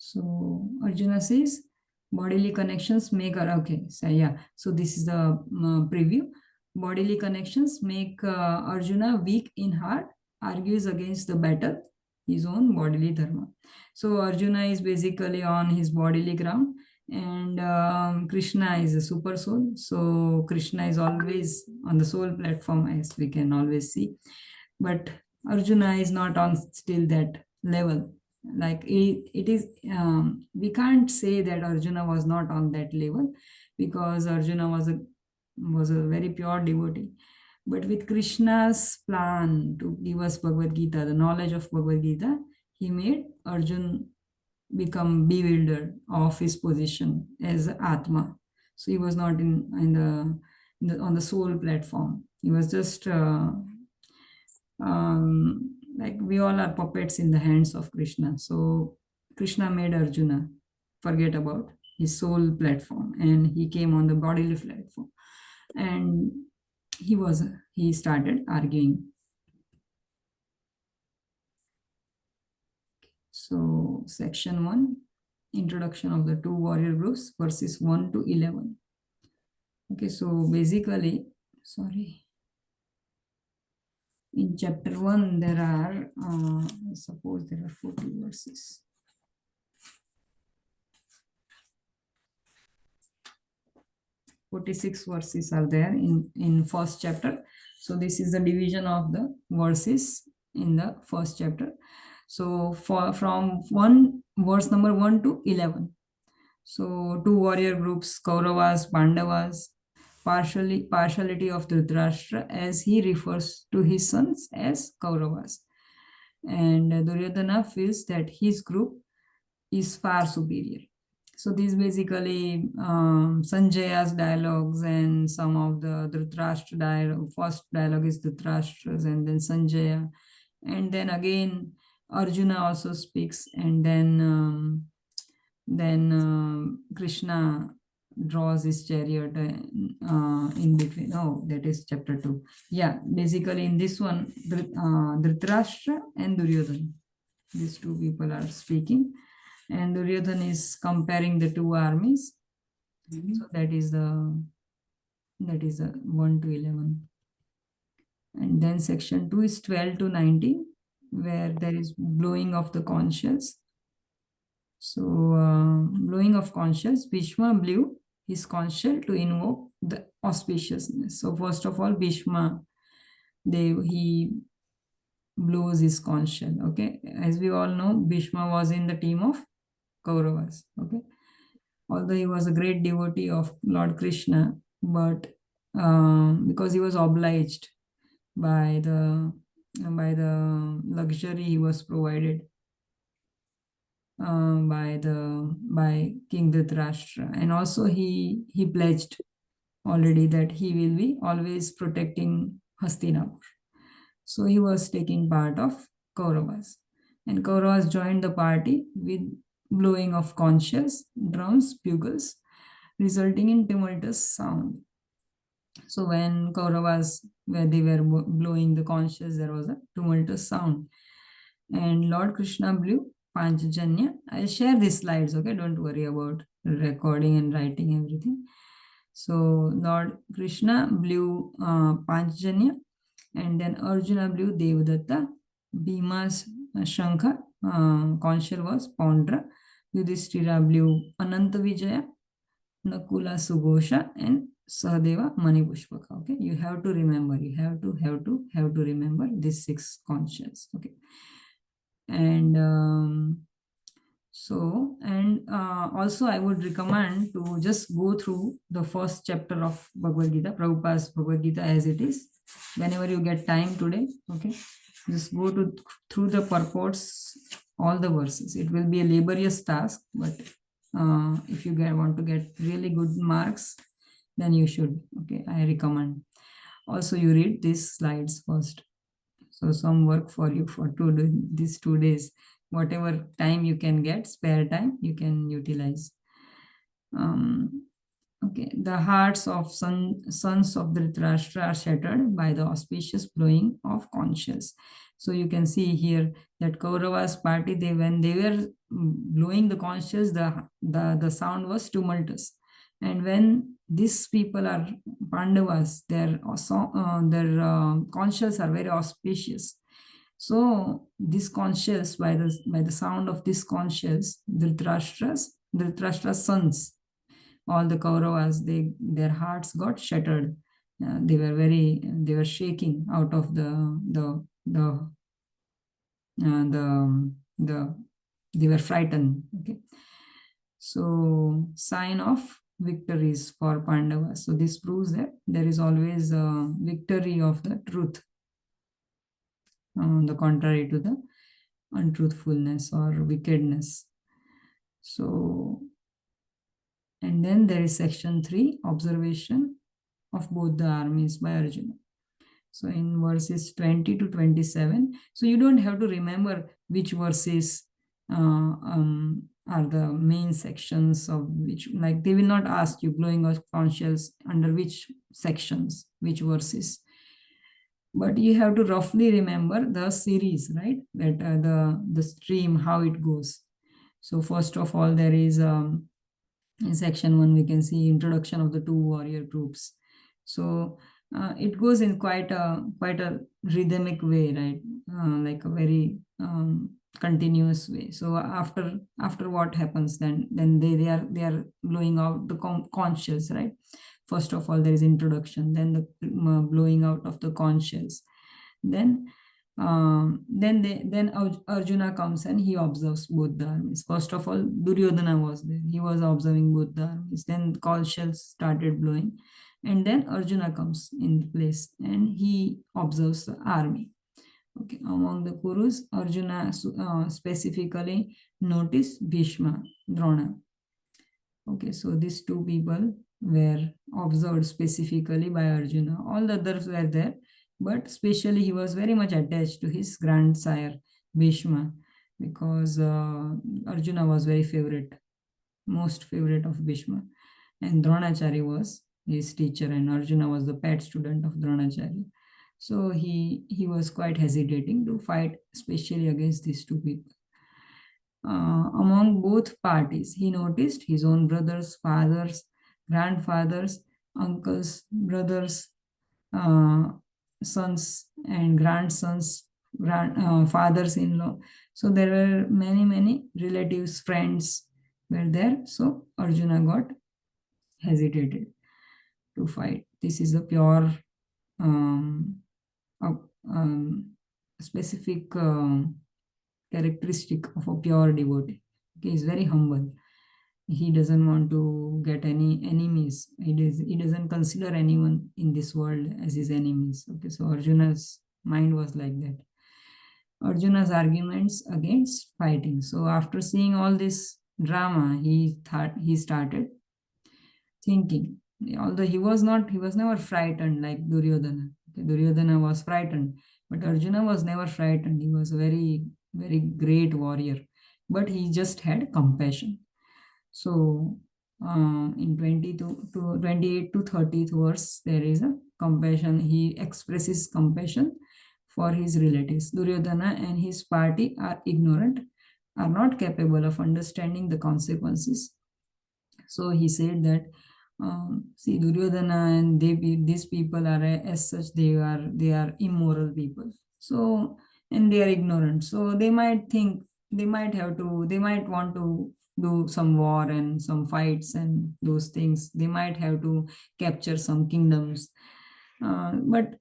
So Arjuna says, bodily connections make okay. So yeah, so this is the preview. Bodily connections make Arjuna weak in heart, argues against the battle, his own bodily dharma. So Arjuna is basically on his bodily ground, and Krishna is a super soul. So Krishna is always on the soul platform, as we can always see. But Arjuna is not on still that level. Like it is, we can't say that Arjuna was not on that level, because Arjuna was a very pure devotee. But with Krishna's plan to give us Bhagavad Gita, the knowledge of Bhagavad Gita, he made Arjun become bewildered of his position as Atma. So he was not on the soul platform. He was just like we all are puppets in the hands of Krishna. So Krishna made Arjuna forget about his soul platform, and he came on the bodily platform, and he started arguing. So section 1, introduction of the two warrior groups, verses 1 to 11. Okay, so basically, sorry, in chapter 1 there are suppose there are 40 verses. 46 verses are there in first chapter. So this is the division of the verses in the first chapter. So from verse number 1 to 11. So two warrior groups, Kauravas, Pandavas, partiality of Dhritarashtra, as he refers to his sons as Kauravas. And Duryodhana feels that his group is far superior. So these basically Sanjaya's dialogues and some of the Dhritarashtra dialogue. First dialogue is Dhritarashtra's and then Sanjaya. And then again Arjuna also speaks, and then Krishna draws his chariot in between. Oh, that is chapter 2. Yeah, basically in this one, Dhritarashtra and Duryodhana, these two people are speaking, and Duryodhana is comparing the two armies. So that is the 1 to 11. And then section 2 is 12 to 19, where there is blowing of the conches. So blowing of conches, Bhishma blew his conch shell to invoke the auspiciousness. So first of all, Bhishma, he blows his conch shell. Okay, as we all know, Bhishma was in the team of Kauravas. Okay, although he was a great devotee of Lord Krishna, but because he was obliged by the luxury he was provided by King Dhritarashtra, and also he pledged already that he will be always protecting Hastinapur. So he was taking part of Kauravas, and Kauravas joined the party with blowing of conches, drums, bugles, resulting in tumultuous sound. So when Kauravas, where they were blowing the conches, there was a tumultuous sound. And Lord Krishna blew Panchajanya. I'll share these slides, okay? Don't worry about recording and writing everything. So Lord Krishna blew Panchajanya, and then Arjuna blew Devadatta. Bhima's Shankha, conch shell was Pondra. Yudhishthira blew Ananta Vijaya, Nakula Sughosha, and Sahadeva Manipushpaka. Okay, you have to remember. You have to remember these 6 conch shells. Okay, and also I would recommend to just go through the first chapter of Bhagavad Gita, Prabhupada's Bhagavad Gita as it is, whenever you get time today. Okay, just go through the purports, all the verses. It will be a laborious task, but if you want to get really good marks, then you should. Okay, I recommend. Also, you read these slides first. So some work for you for these 2 days. Whatever time you can get, spare time, you can utilize. Okay, the hearts of sons of Dhritarashtra are shattered by the auspicious blowing of conch shells. So you can see here that Kauravas party, they when they were blowing the conch shells, the sound was tumultuous. And when these people are Pandavas, their conch shells are very auspicious. So this conch shells, by the sound of this conch shells, Dhritarashtra's sons, all the Kauravas, their hearts got shattered. They were shaking out of the they were frightened. Okay, so sign of victories for Pandavas. So this proves that there is always a victory of the truth, on the contrary to the untruthfulness or wickedness. So, and then there is section 3, observation of both the armies by Arjuna. So in verses 20 to 27, so you don't have to remember which verses are the main sections of which, like they will not ask you blowing of conch shells under which sections, which verses. But you have to roughly remember the series, right? That the stream, how it goes. So first of all, there is in section 1 we can see introduction of the two warrior groups. So it goes in quite a rhythmic way, right? Like a very continuous way. So after what happens, then they are blowing out the conch shells, right? First of all, there is introduction, then the blowing out of the conch shells. Then Arjuna comes and he observes both the armies. First of all, Duryodhana was there. He was observing both the armies. Then conch shells started blowing, and then Arjuna comes in place and he observes the army. Okay, among the Kurus, Arjuna specifically noticed Bhishma, Drona. Okay, so these two people were observed specifically by Arjuna. All the others were there, but especially he was very much attached to his grandsire Bhishma, because Arjuna was very favorite, most favorite of Bhishma, and Dronachari was his teacher, and Arjuna was the pet student of Dronachari. So he was quite hesitating to fight, especially against these two people. Among both parties, he noticed his own brothers, fathers, grandfathers, uncles, brothers, uh, sons, and grandsons, fathers-in-law. So there were many relatives, friends were there. So Arjuna got hesitated to fight. This is a pure um, uh, um, specific characteristic of a pure devotee. Okay, he's very humble. He doesn't want to get any enemies. He doesn't consider anyone in this world as his enemies. Okay, so Arjuna's mind was like that. Arjuna's arguments against fighting. So after seeing all this drama, he started thinking. Although he was never frightened like Duryodhana. Okay, Duryodhana was frightened, but Arjuna was never frightened. He was a very great warrior, but he just had compassion. So in 28 to 30th verse, there is a compassion. He expresses compassion for his relatives. Duryodhana and his party are ignorant, are not capable of understanding the consequences. So he said that, see, Duryodhana and these people are as such, they are immoral people. So, and they are ignorant. So they might think, they might want to do some war and some fights and those things. They might have to capture some kingdoms, but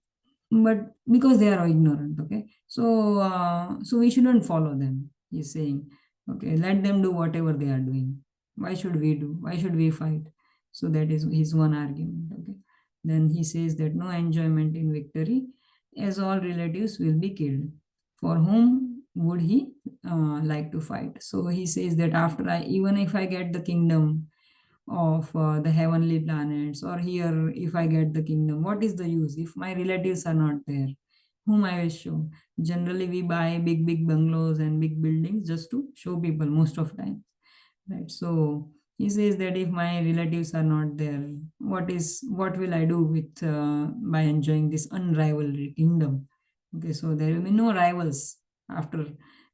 because they are ignorant. Okay, so we shouldn't follow them. He's saying, okay, let them do whatever they are doing. Why should we do? Why should we fight? So that is his one argument. Okay, then he says that no enjoyment in victory, as all relatives will be killed. For whom would he like to fight? So he says that after even if I get the kingdom of the heavenly planets, or here if I get the kingdom, what is the use if my relatives are not there? Whom I will show? Generally we buy big bungalows and big buildings just to show people most of time, right? So he says that if my relatives are not there, what will I do with by enjoying this unrivaled kingdom? Okay, so there will be no rivals after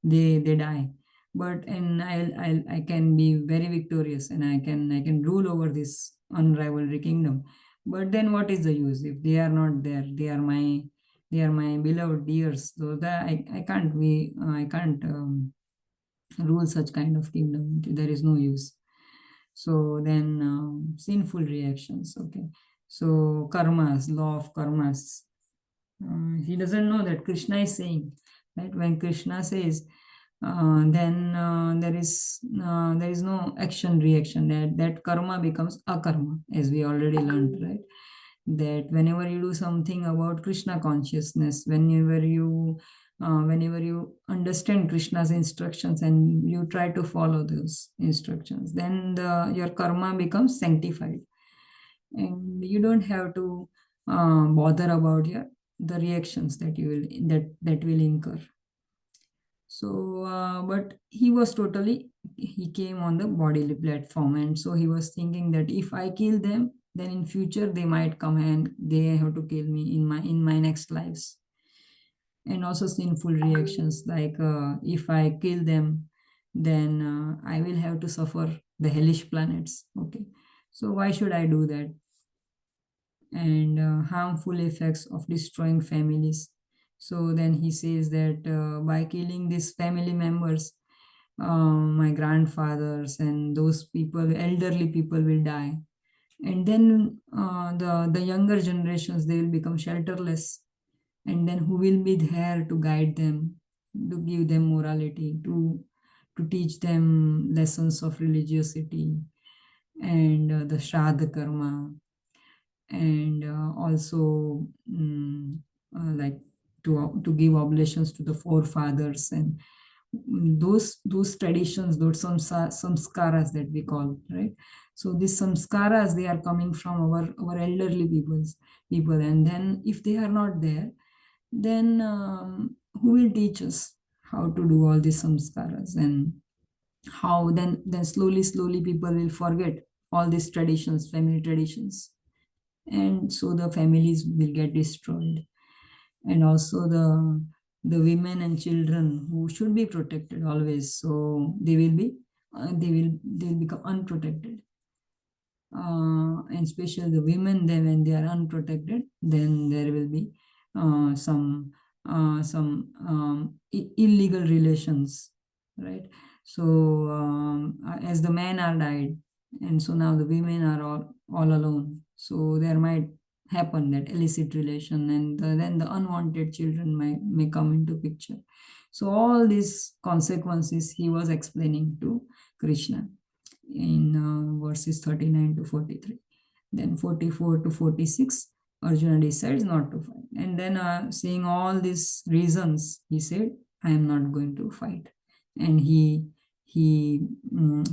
they die. But and I can be very victorious, and I can rule over this unrivaled kingdom. But then what is the use if they are not there? They are my beloved dears. So that I can't rule such kind of kingdom. There is no use. So then sinful reactions. Okay. So karmas, law of karmas. He doesn't know that Krishna is saying, right? When Krishna says, then there is no action reaction. That karma becomes akarma, as we already learned, right? That whenever you do something about Krishna consciousness, whenever you understand Krishna's instructions and you try to follow those instructions, then your karma becomes sanctified, and you don't have to bother about the reactions that will incur. So but he came on the bodily platform, and so he was thinking that if I kill them, then in future they might come and they have to kill me in my next lives. And also sinful reactions, like if I kill them, then I will have to suffer the hellish planets. Okay, so why should I do that? And harmful effects of destroying families. So then he says that by killing these family members, my grandfathers and those people, elderly people, will die. And then the younger generations, they will become shelterless. And then who will be there to guide them, to give them morality, to teach them lessons of religiosity, and the Shraddha karma, and also like to give oblations to the forefathers, and those traditions, those samskaras that we call, right? So these samskaras, they are coming from our elderly people, and then if they are not there, then who will teach us how to do all these samskaras? And how then slowly people will forget all these traditions, family traditions, and so the families will get destroyed. And also the women and children who should be protected always, so they will become unprotected. And especially the women, then when they are unprotected, then there will be some illegal relations, right? So as the men are died, and so now the women are all alone, so there might happen that illicit relation, and then the unwanted children may come into picture. So all these consequences he was explaining to Krishna in verses 39 to 43. Then 44 to 46, Arjuna decides not to fight. And then seeing all these reasons, he said, I am not going to fight. And he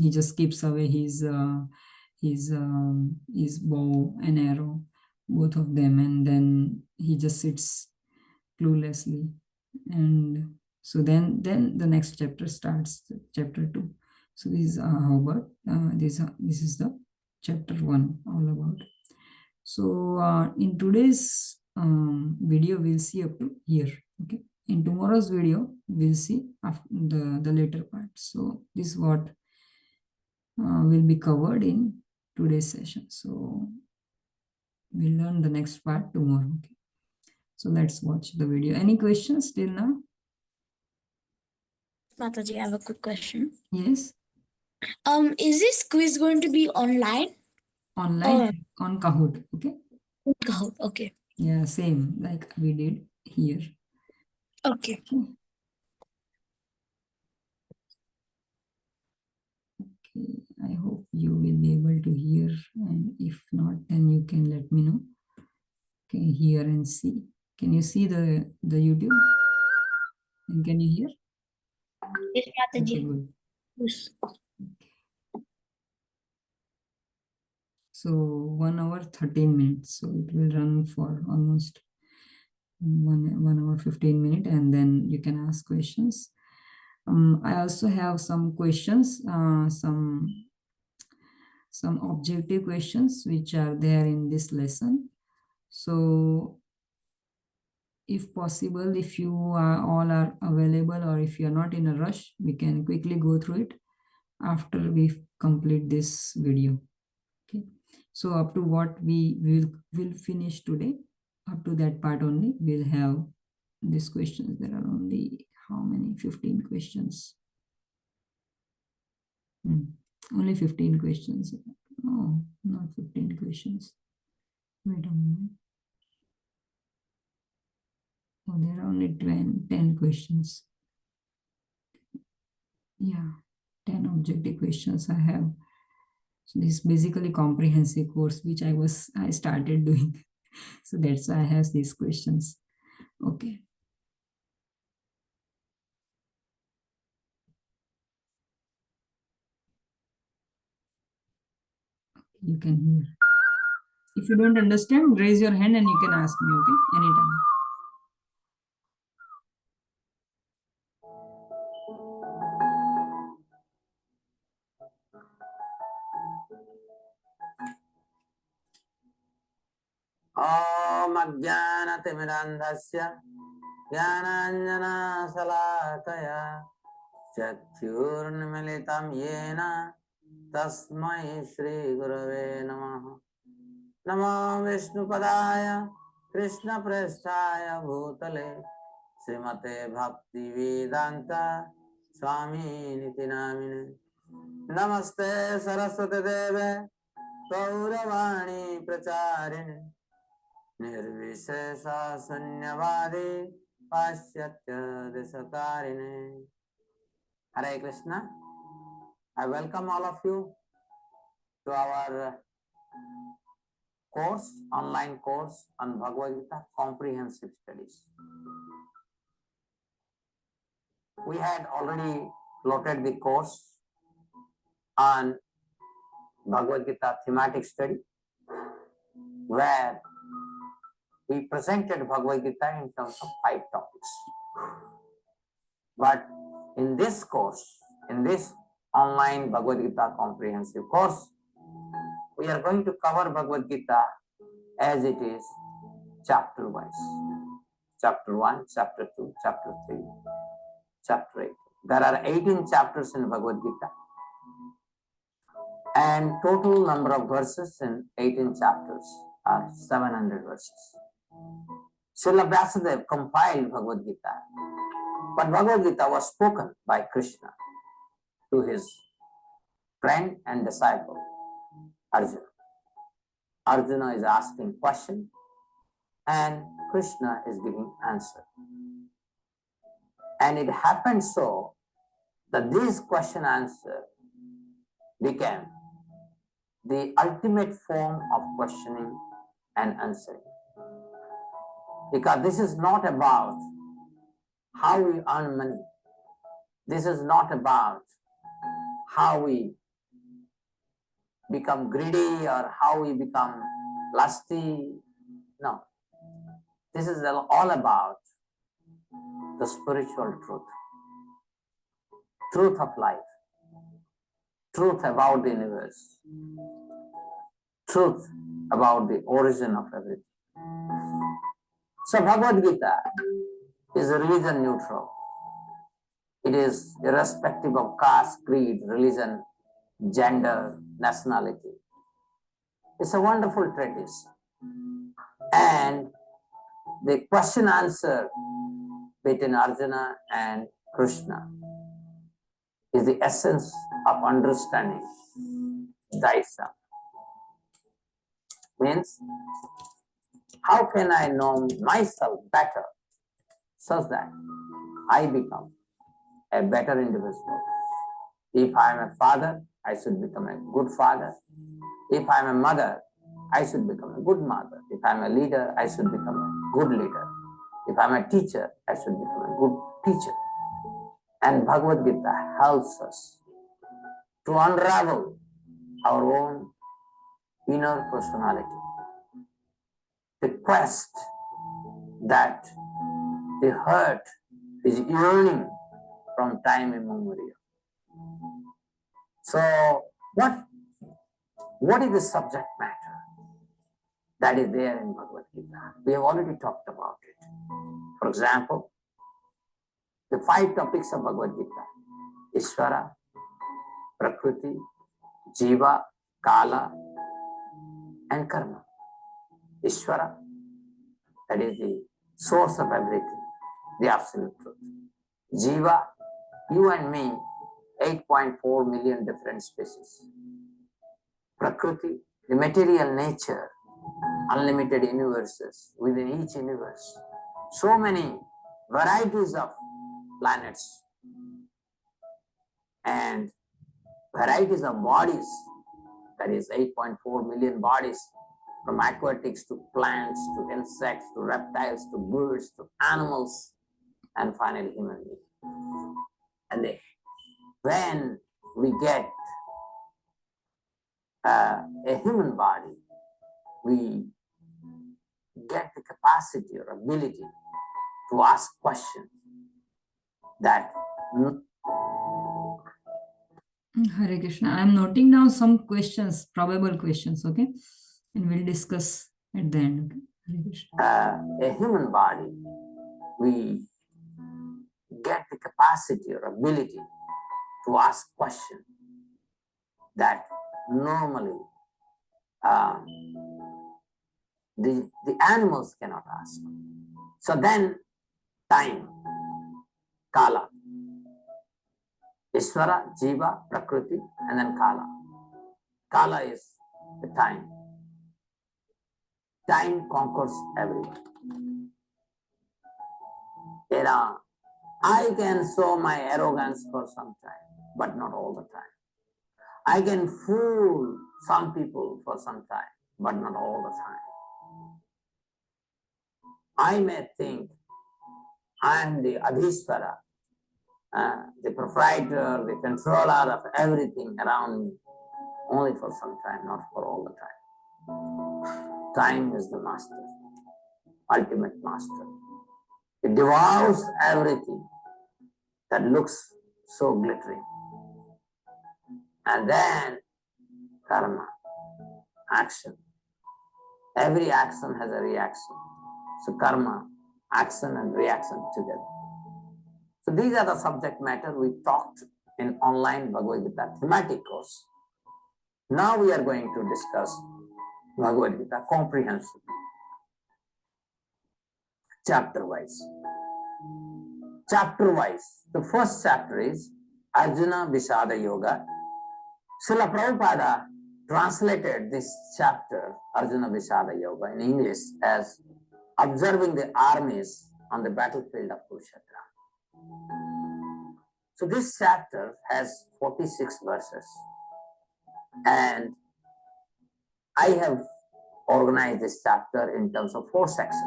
just keeps away his bow and arrow, both of them, and then he just sits cluelessly. And so then the next chapter starts, chapter 2. So this is how about this is the chapter 1 all about. So in today's video, we'll see up to here. Okay. In tomorrow's video, we'll see after the later part. So this is what will be covered in today's session. So we'll learn the next part tomorrow. Okay. So let's watch the video. Any questions till now? Mataji, I have a quick question. Yes. Is this quiz going to be online? Online on Kahoot. Okay. Kahoot. Okay. Yeah, same like we did here. Okay. Okay, I hope you will be able to hear, and if not, then you can let me know. Okay, hear and see. Can you see the YouTube? And can you hear? Yes, Mataji. Okay, good. Yes. So 1 hour 13 minutes. So it will run for almost 1 hour 15 minutes, and then you can ask questions. I also have some questions, some some objective questions which are there in this lesson. So if possible, if you are all are available, or if you are not in a rush, we can quickly go through it after we complete this video. Okay, so up to what we will finish today, up to that part only, we'll have these questions. There are only how many? 15 questions. Only 15 questions. No, not 15 questions. Wait a minute. Oh, there are only 10 questions. Yeah, 10 objective questions I have. So this is basically comprehensive course which I started doing. So that's why I have these questions. Okay. You can hear. If you don't understand, raise your hand and you can ask me, okay? Anytime. ॐ अज्ञानतिमिरान्धस्य ज्ञानाञ्जनशलाकया चक्षुर्न्मिलितं येन तस्मै श्रीगुरवे नमः। नमो विष्णुपदाय कृष्णप्रेष्ठाय भूतले श्रीमते भक्तिवेदान्त स्वामिनिति नामिने। नमस्ते सरस्वती देवे गौरवाणी प्रचारिणे निर्विशेष शून्यवादी पाश्चात्य देशतारिणे। Hare Krishna. I welcome all of you to our course, online course on Bhagavad Gita Comprehensive Studies. We had already loaded the course on Bhagavad Gita thematic study, where we presented Bhagavad Gita in terms of 5 topics. But in this course, in this online Bhagavad Gita comprehensive course, we are going to cover Bhagavad Gita as it is chapter wise. Chapter 1, chapter 2, chapter 3, chapter 8. There are 18 chapters in Bhagavad Gita, and total number of verses in 18 chapters are 700 verses. Srila Vyasadeva compiled Bhagavad Gita, but Bhagavad Gita was spoken by Krishna to his friend and disciple Arjuna. Arjuna is asking question and Krishna is giving answer. And it happened so that this question answer became the ultimate form of questioning and answering. Because this is not about how we earn money. This is not about how we become greedy or how we become lusty. No. This is all about the spiritual truth. Truth of life. Truth about the universe. Truth about the origin of everything. So Bhagavad Gita is religion neutral. It is irrespective of caste, creed, religion, gender, nationality. It's a wonderful treatise. And the question answer between Arjuna and Krishna is the essence of understanding thyself. Means, how can I know myself better such that I become a better individual? If I am a father, I should become a good father. If I am a mother, I should become a good mother. If I am a leader, I should become a good leader. If I am a teacher, I should become a good teacher. And Bhagavad Gita helps us to unravel our own inner personality. The quest that the heart is yearning from time immemorial. So, what what is the subject matter that is there in Bhagavad Gita? We have already talked about it. For example, the 5 topics of Bhagavad Gita: Ishvara, Prakriti, Jiva, Kala, and Karma. Ishvara, that is the source of everything, the absolute truth. Jiva, you and me, 8.4 million different species. Prakriti, the material nature, unlimited universes within each universe. So many varieties of planets and varieties of bodies, that is 8.4 million bodies, from aquatics to plants to insects to reptiles to birds to animals and finally human beings. And when we get a human body, we get the capacity or ability to ask questions that Hare Krishna. I am noting down some questions, probable questions, okay? And we'll discuss at the end. Okay? Hare Krishna. a human body, we get the capacity or ability to ask questions that normally the animals cannot ask. So then time, Kala, Ishvara, Jiva, Prakriti, and then Kala. Kala is the time. Time conquers everyone. You know, I can show my arrogance for some time, but not all the time. I can fool some people for some time, but not all the time. I may think I am the Adhishvara, the proprietor, the controller of everything around me, only for some time, not for all the time. Time is the master, ultimate master. It devours everything that looks so glittering. And then karma, action. Every action has a reaction. So karma, action and reaction together. So these are the subject matter we talked in online Bhagavad Gita thematic course. Now we are going to discuss Bhagavad Gita comprehensively, chapter wise. Chapter wise, the first chapter is Arjuna Vishada Yoga. Srila Prabhupada translated this chapter, Arjuna Vishada Yoga, in English as observing the armies on the battlefield of Kurukshetra. So this chapter has 46 verses, and I have organized this chapter in terms of 4 sections.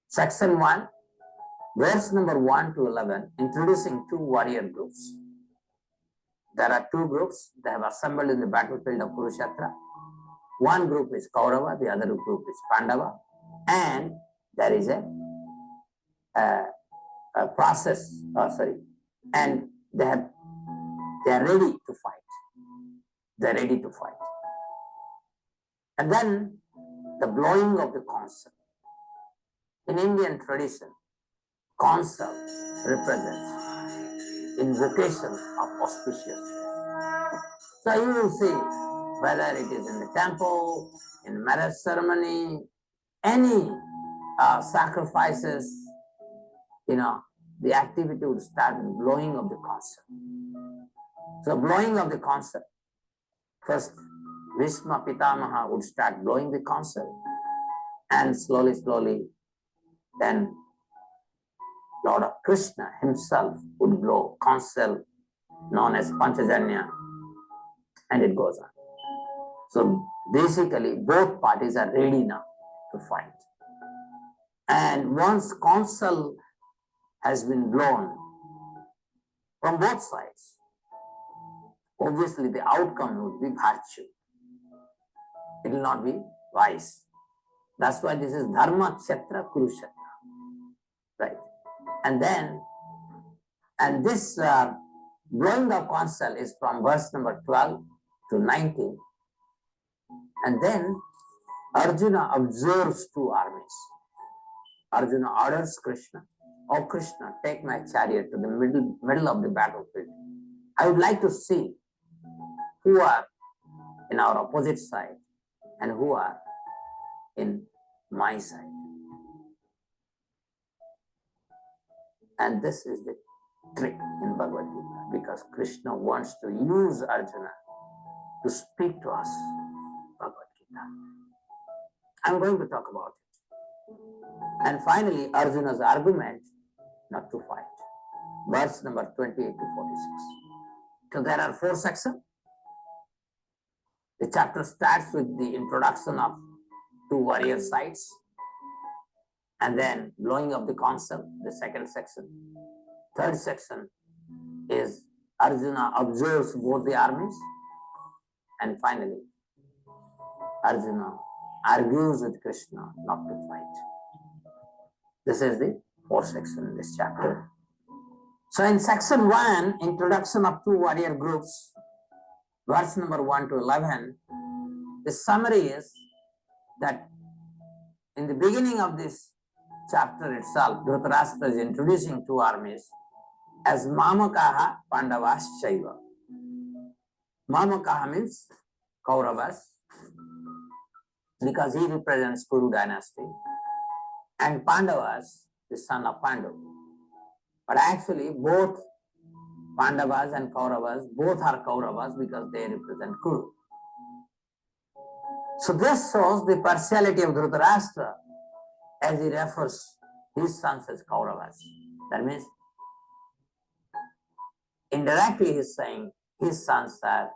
Section 1, verse number 1 to 11, introducing 2 warrior groups. There are 2 groups. They have assembled in the battlefield of Kurukshetra. One group is Kaurava, the other group is Pandava, and there is a process. And they are ready to fight. They are ready to fight. And then the blowing of the conch. In Indian tradition, conch represents invocation of auspicious. So you will see whether it is in the temple, in marriage ceremony, any sacrifices, the activity would start with blowing of the conch. So blowing of the conch, first Bhishma Pitamaha would start blowing the conch, and slowly, then Lord Krishna himself would blow conch known as Panchajanya, and it goes on. So basically both parties are ready now to fight. And once conch has been blown from both sides, obviously the outcome would be virtue. It will not be vice. That's why this is Dharma Kshetra Kurukshetra. Right. And this blowing of conch is from verse number 12 to 19, And then Arjuna observes two armies. Arjuna orders Krishna, "Oh Krishna, take my chariot to the middle of the battlefield. I would like to see who are in our opposite side and who are in my side." And this is the trick in Bhagavad Gita, because Krishna wants to use Arjuna to speak to us Bhagavad Gita. I'm going to talk about it. And finally, Arjuna's argument not to fight. Verse number 28 to 46. So there are 4 sections. The chapter starts with the introduction of 2 warrior sides, and then blowing of the concept, the second section. Third section is Arjuna observes both the armies, and finally Arjuna argues with Krishna not to fight. This is the 4th section in this chapter. So in section 1, introduction of 2 warrior groups, verse number 1 to 11, the summary is that in the beginning of this chapter itself, Dhritarashtra is introducing 2 armies as Mamakaha Pandavas Shaiva. Mamakaha means Kauravas, because he represents Kuru dynasty, and Pandavas, the son of Pandu. But actually both Pandavas and Kauravas, both are Kauravas because they represent Kuru. So this shows the partiality of Dhritarashtra as he refers his sons as Kauravas. That means indirectly he is saying his sons are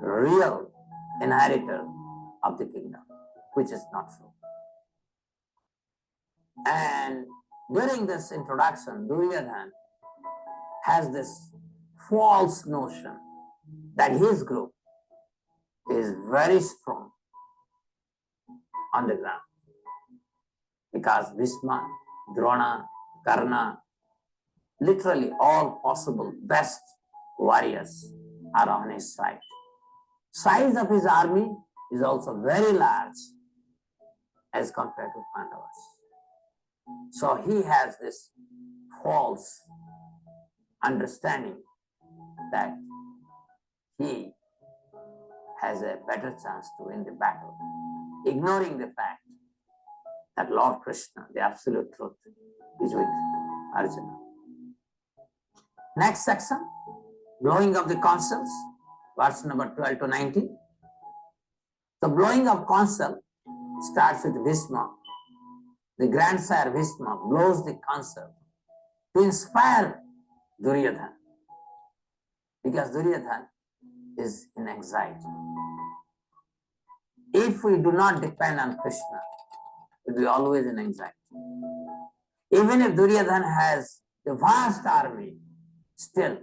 real inheritors of the kingdom, which is not true. And during this introduction, Duryodhana has this false notion that his group is very strong on the ground, because Bhishma, Drona, Karna, literally all possible best warriors are on his side. Size of his army is also very large as compared to Pandavas. So he has this false understanding that he has a better chance to win the battle, ignoring the fact that Lord Krishna, the absolute truth, is with Arjuna. Next section, blowing of the consuls, verse number 12 to 19. The blowing of consul starts with Bhishma. The grandsire Bhishma blows the consul to inspire Duryodhana, because Duryodhana is in anxiety. If we do not depend on Krishna, we'll be always in anxiety. Even if Duryodhana has a vast army, still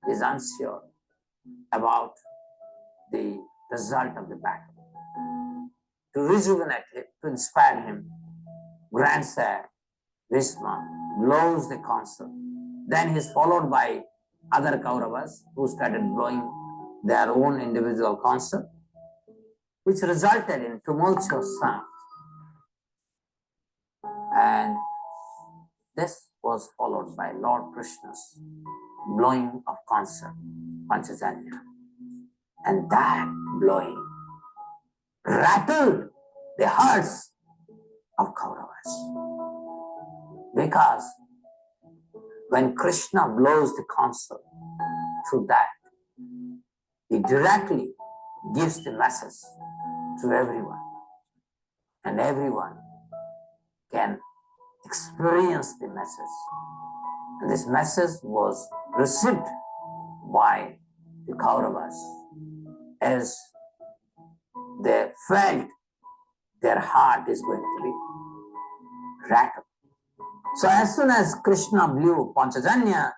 is unsure about the result of the battle. To rejuvenate him, to inspire him, grandsire Bhishma blows the consul. Then he is followed by other Kauravas who started blowing their own individual consul, which resulted in tumultuous sound. And this was followed by Lord Krishna's blowing of consul, Panchajanya. And that blowing rattled the hearts of Kauravas. Because when Krishna blows the consul, through that, he directly gives the message to everyone. And everyone can experience the message. And this message was received by the Kauravas as they felt their heart is going to be rattled. So as soon as Krishna blew Panchajanya,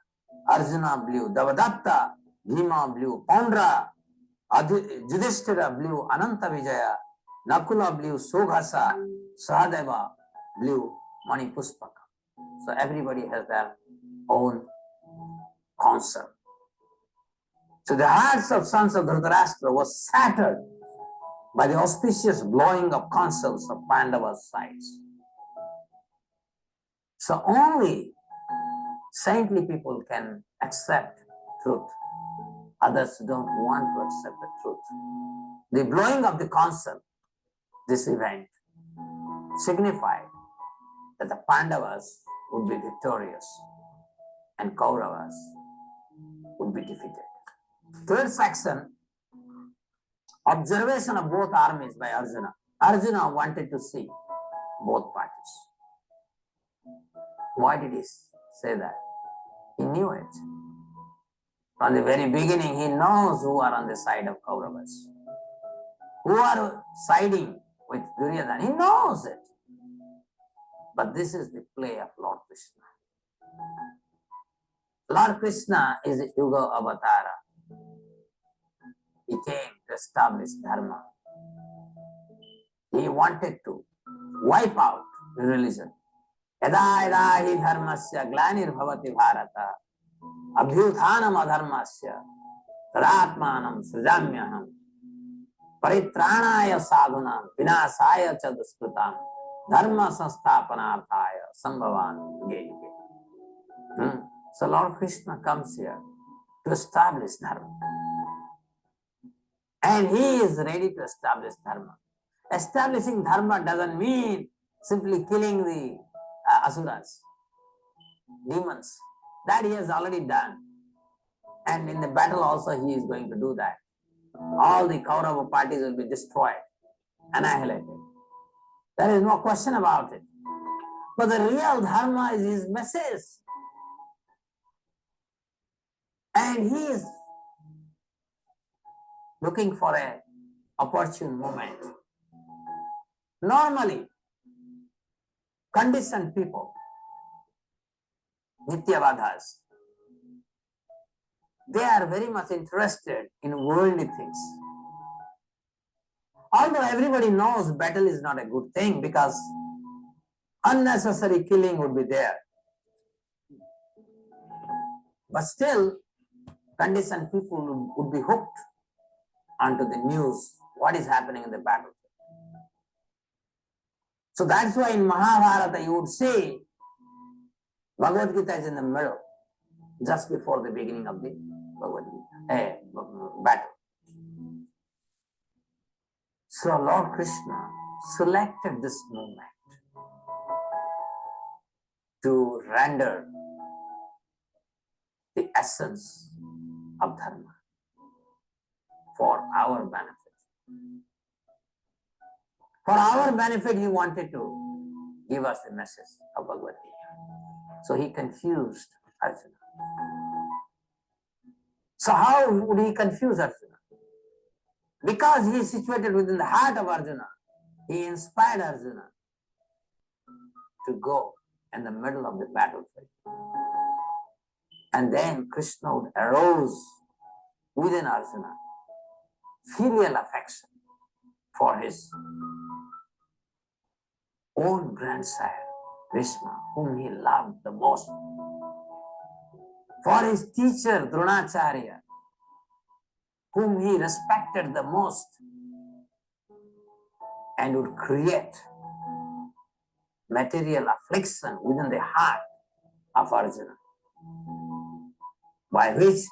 Arjuna blew Devadatta, Bhima blew Paundra, Yudhishthira blew Ananta Vijaya, Nakula blew Soghasa, Sahadeva blew Manipuspaka. So everybody has their own concept. So the hearts of sons of Dhritarashtra was shattered by the auspicious blowing of consuls of Pandava's sides. So only saintly people can accept truth. Others don't want to accept the truth. The blowing of the consul, this event, signified that the Pandavas would be victorious and Kauravas would be defeated. Third section, observation of both armies by Arjuna. Arjuna wanted to see both parties. Why did he say that? He knew it. From the very beginning, he knows who are on the side of Kauravas, who are siding with Duryodhana. He knows it. But this is the play of Lord Krishna. Lord Krishna is a Yuga Avatara. He came to establish Dharma. He wanted to wipe out the religion. Yada yada hi dharmasya glanir bhavati bharata abhyuthanam adharmasya tadatmanam srijamyaham paritranaya sadhunam vinasaya cha duskritam dharma sansthapanarthaya sambhavan yuge yuge. So Lord Krishna comes here to establish Dharma. And he is ready to establish Dharma. Establishing Dharma doesn't mean simply killing the asuras, demons. That he has already done. And in the battle also he is going to do that. All the Kaurava parties will be destroyed, annihilated. There is no question about it. But the real Dharma is his message. And he is looking for an opportune moment. Normally, conditioned people, Nityavadhas, they are very much interested in worldly things. Although everybody knows battle is not a good thing because unnecessary killing would be there. But still, conditioned people would be hooked onto the news, what is happening in the battlefield. So that's why in Mahabharata you would see Bhagavad Gita is in the middle, just before the beginning of the Bhagavad Gita, battle. So Lord Krishna selected this moment to render the essence of Dharma for our benefit. For our benefit, he wanted to give us the message of Bhagavad Gita. So he confused Arjuna. So how would he confuse Arjuna? Because he is situated within the heart of Arjuna, he inspired Arjuna to go in the middle of the battlefield. And then Krishna would arouse within Arjuna filial affection for his own grandsire, Bhishma, whom he loved the most, for his teacher, Dronacharya, whom he respected the most, and would create material affliction within the heart of Arjuna, by which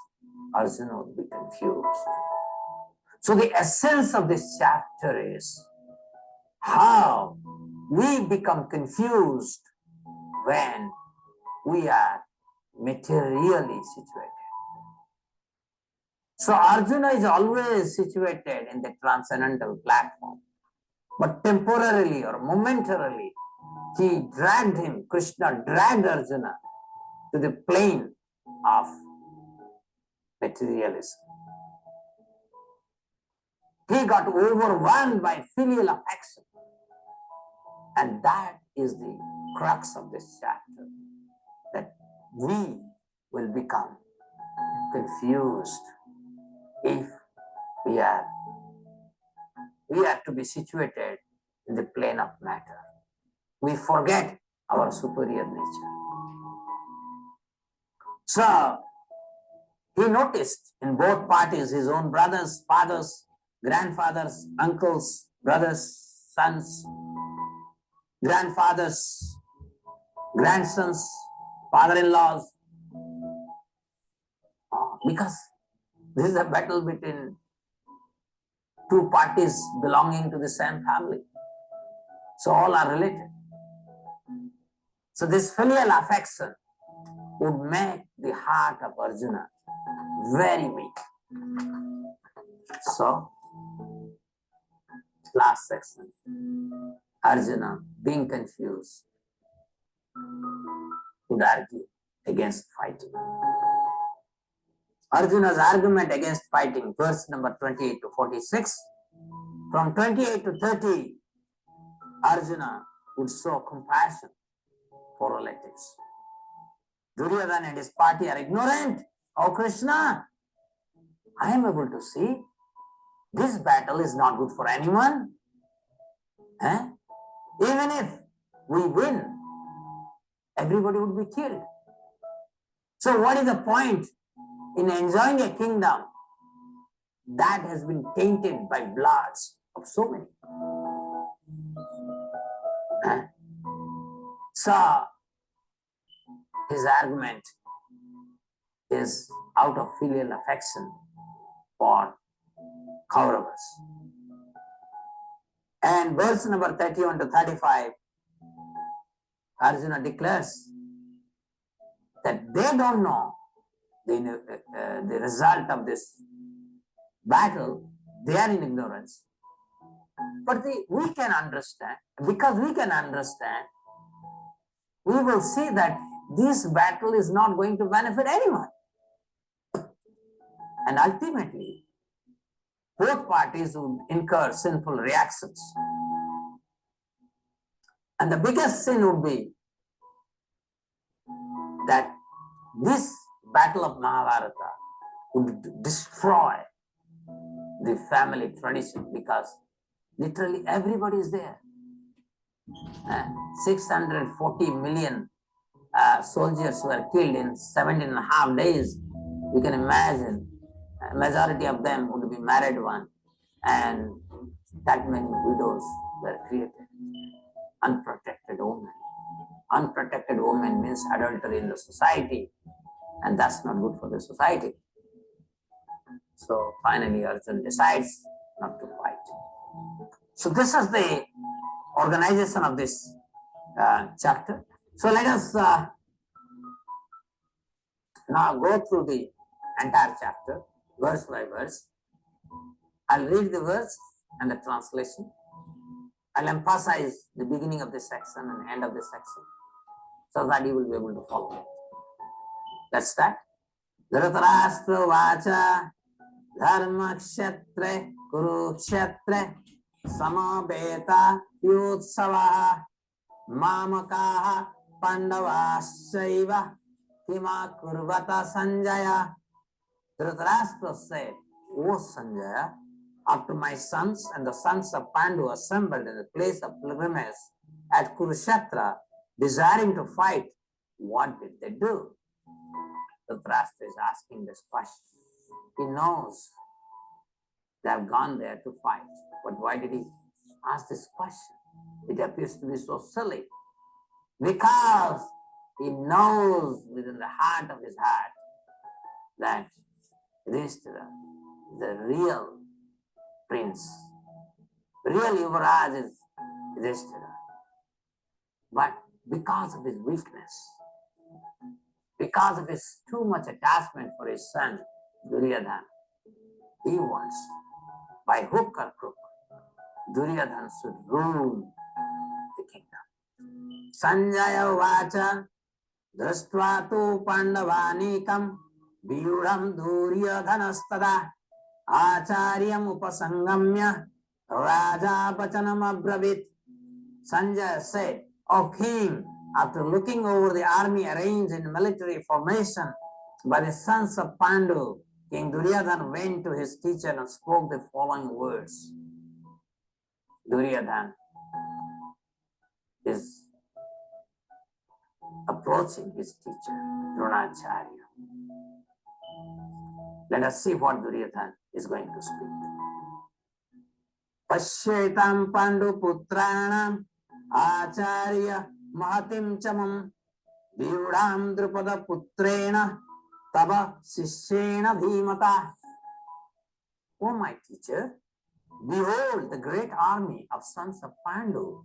Arjuna would be confused. So the essence of this chapter is how we become confused when we are materially situated. So Arjuna is always situated in the transcendental platform, but temporarily or momentarily, Krishna dragged Arjuna to the plane of materialism. He got overwhelmed by filial affection. And that is the crux of this chapter, that we will become confused if we are to be situated in the plane of matter. We forget our superior nature. So he noticed in both parties, his own brothers, fathers, grandfathers, uncles, brothers, sons, grandfathers, grandsons, father-in-laws, because this is a battle between two parties belonging to the same family. So all are related. So this filial affection would make the heart of Arjuna very weak. So, last section, Arjuna, being confused, would argue against fighting. Arjuna's argument against fighting, verse number 28 to 46. From 28 to 30, Arjuna would show compassion for relatives. Duryodhana and his party are ignorant. Oh Krishna, I am able to see this battle is not good for anyone. Even if we win, everybody would be killed. So what is the point in enjoying a kingdom that has been tainted by bloods of so many? So his argument is out of filial affection for Kauravas. And verse number 31 to 35, Arjuna declares that they don't know the result of this battle. They are in ignorance. But we can understand, because we can understand, we will see that this battle is not going to benefit anyone. And ultimately, both parties would incur sinful reactions. And the biggest sin would be that this battle of Mahabharata would destroy the family tradition, because literally everybody is there. 640 million soldiers were killed in 17.5 days. You can imagine, a majority of them would be married one, and that many widows were created. Unprotected women. Unprotected women means adultery in the society, and that's not good for the society. So finally Arjuna decides not to fight. So this is the organization of this chapter. So let us now go through the entire chapter, verse by verse. I'll read the verse and the translation. I'll emphasize the beginning of this section and end of this section, so that you will be able to follow. Let's start. Dhritarashtra vacha dharma kshetre kurukshetre samabeta yutsavaha mamakaha pandavashaiva kima kurvata Sanjaya. Dhritarashtra said, O Sanjaya, after my sons and the sons of Pandu assembled in the place of pilgrimage at Kurukshetra, desiring to fight, what did they do? Dhritarashtra is asking this question. He knows they have gone there to fight, but why did he ask this question? It appears to be so silly, because he knows within the heart of his heart that Yudhishthira is the real prince. The real Yuvraj is Yudhishthira. But because of his weakness, because of his too much attachment for his son Duryodhana, he wants, by hook or crook, Duryodhana should rule the kingdom. Sanjaya vacha drashtva tu pandavanikam vyudham Duryodhanastada acharyam upasangamya raja vachanam abravit. Sanjaya said, O king, after looking over the army arranged in military formation by the sons of Pandu, King Duryodhana went to his teacher and spoke the following words. Duryodhana is approaching his teacher, Dronacharya. Let us see what Duryodhana is going to speak. Pashyetam Pandu Putranam Acharya Mahatim Chamam Vyudam Drupada Putrena Tava Sishyena Bhimata. O my teacher, behold the great army of sons of Pandu,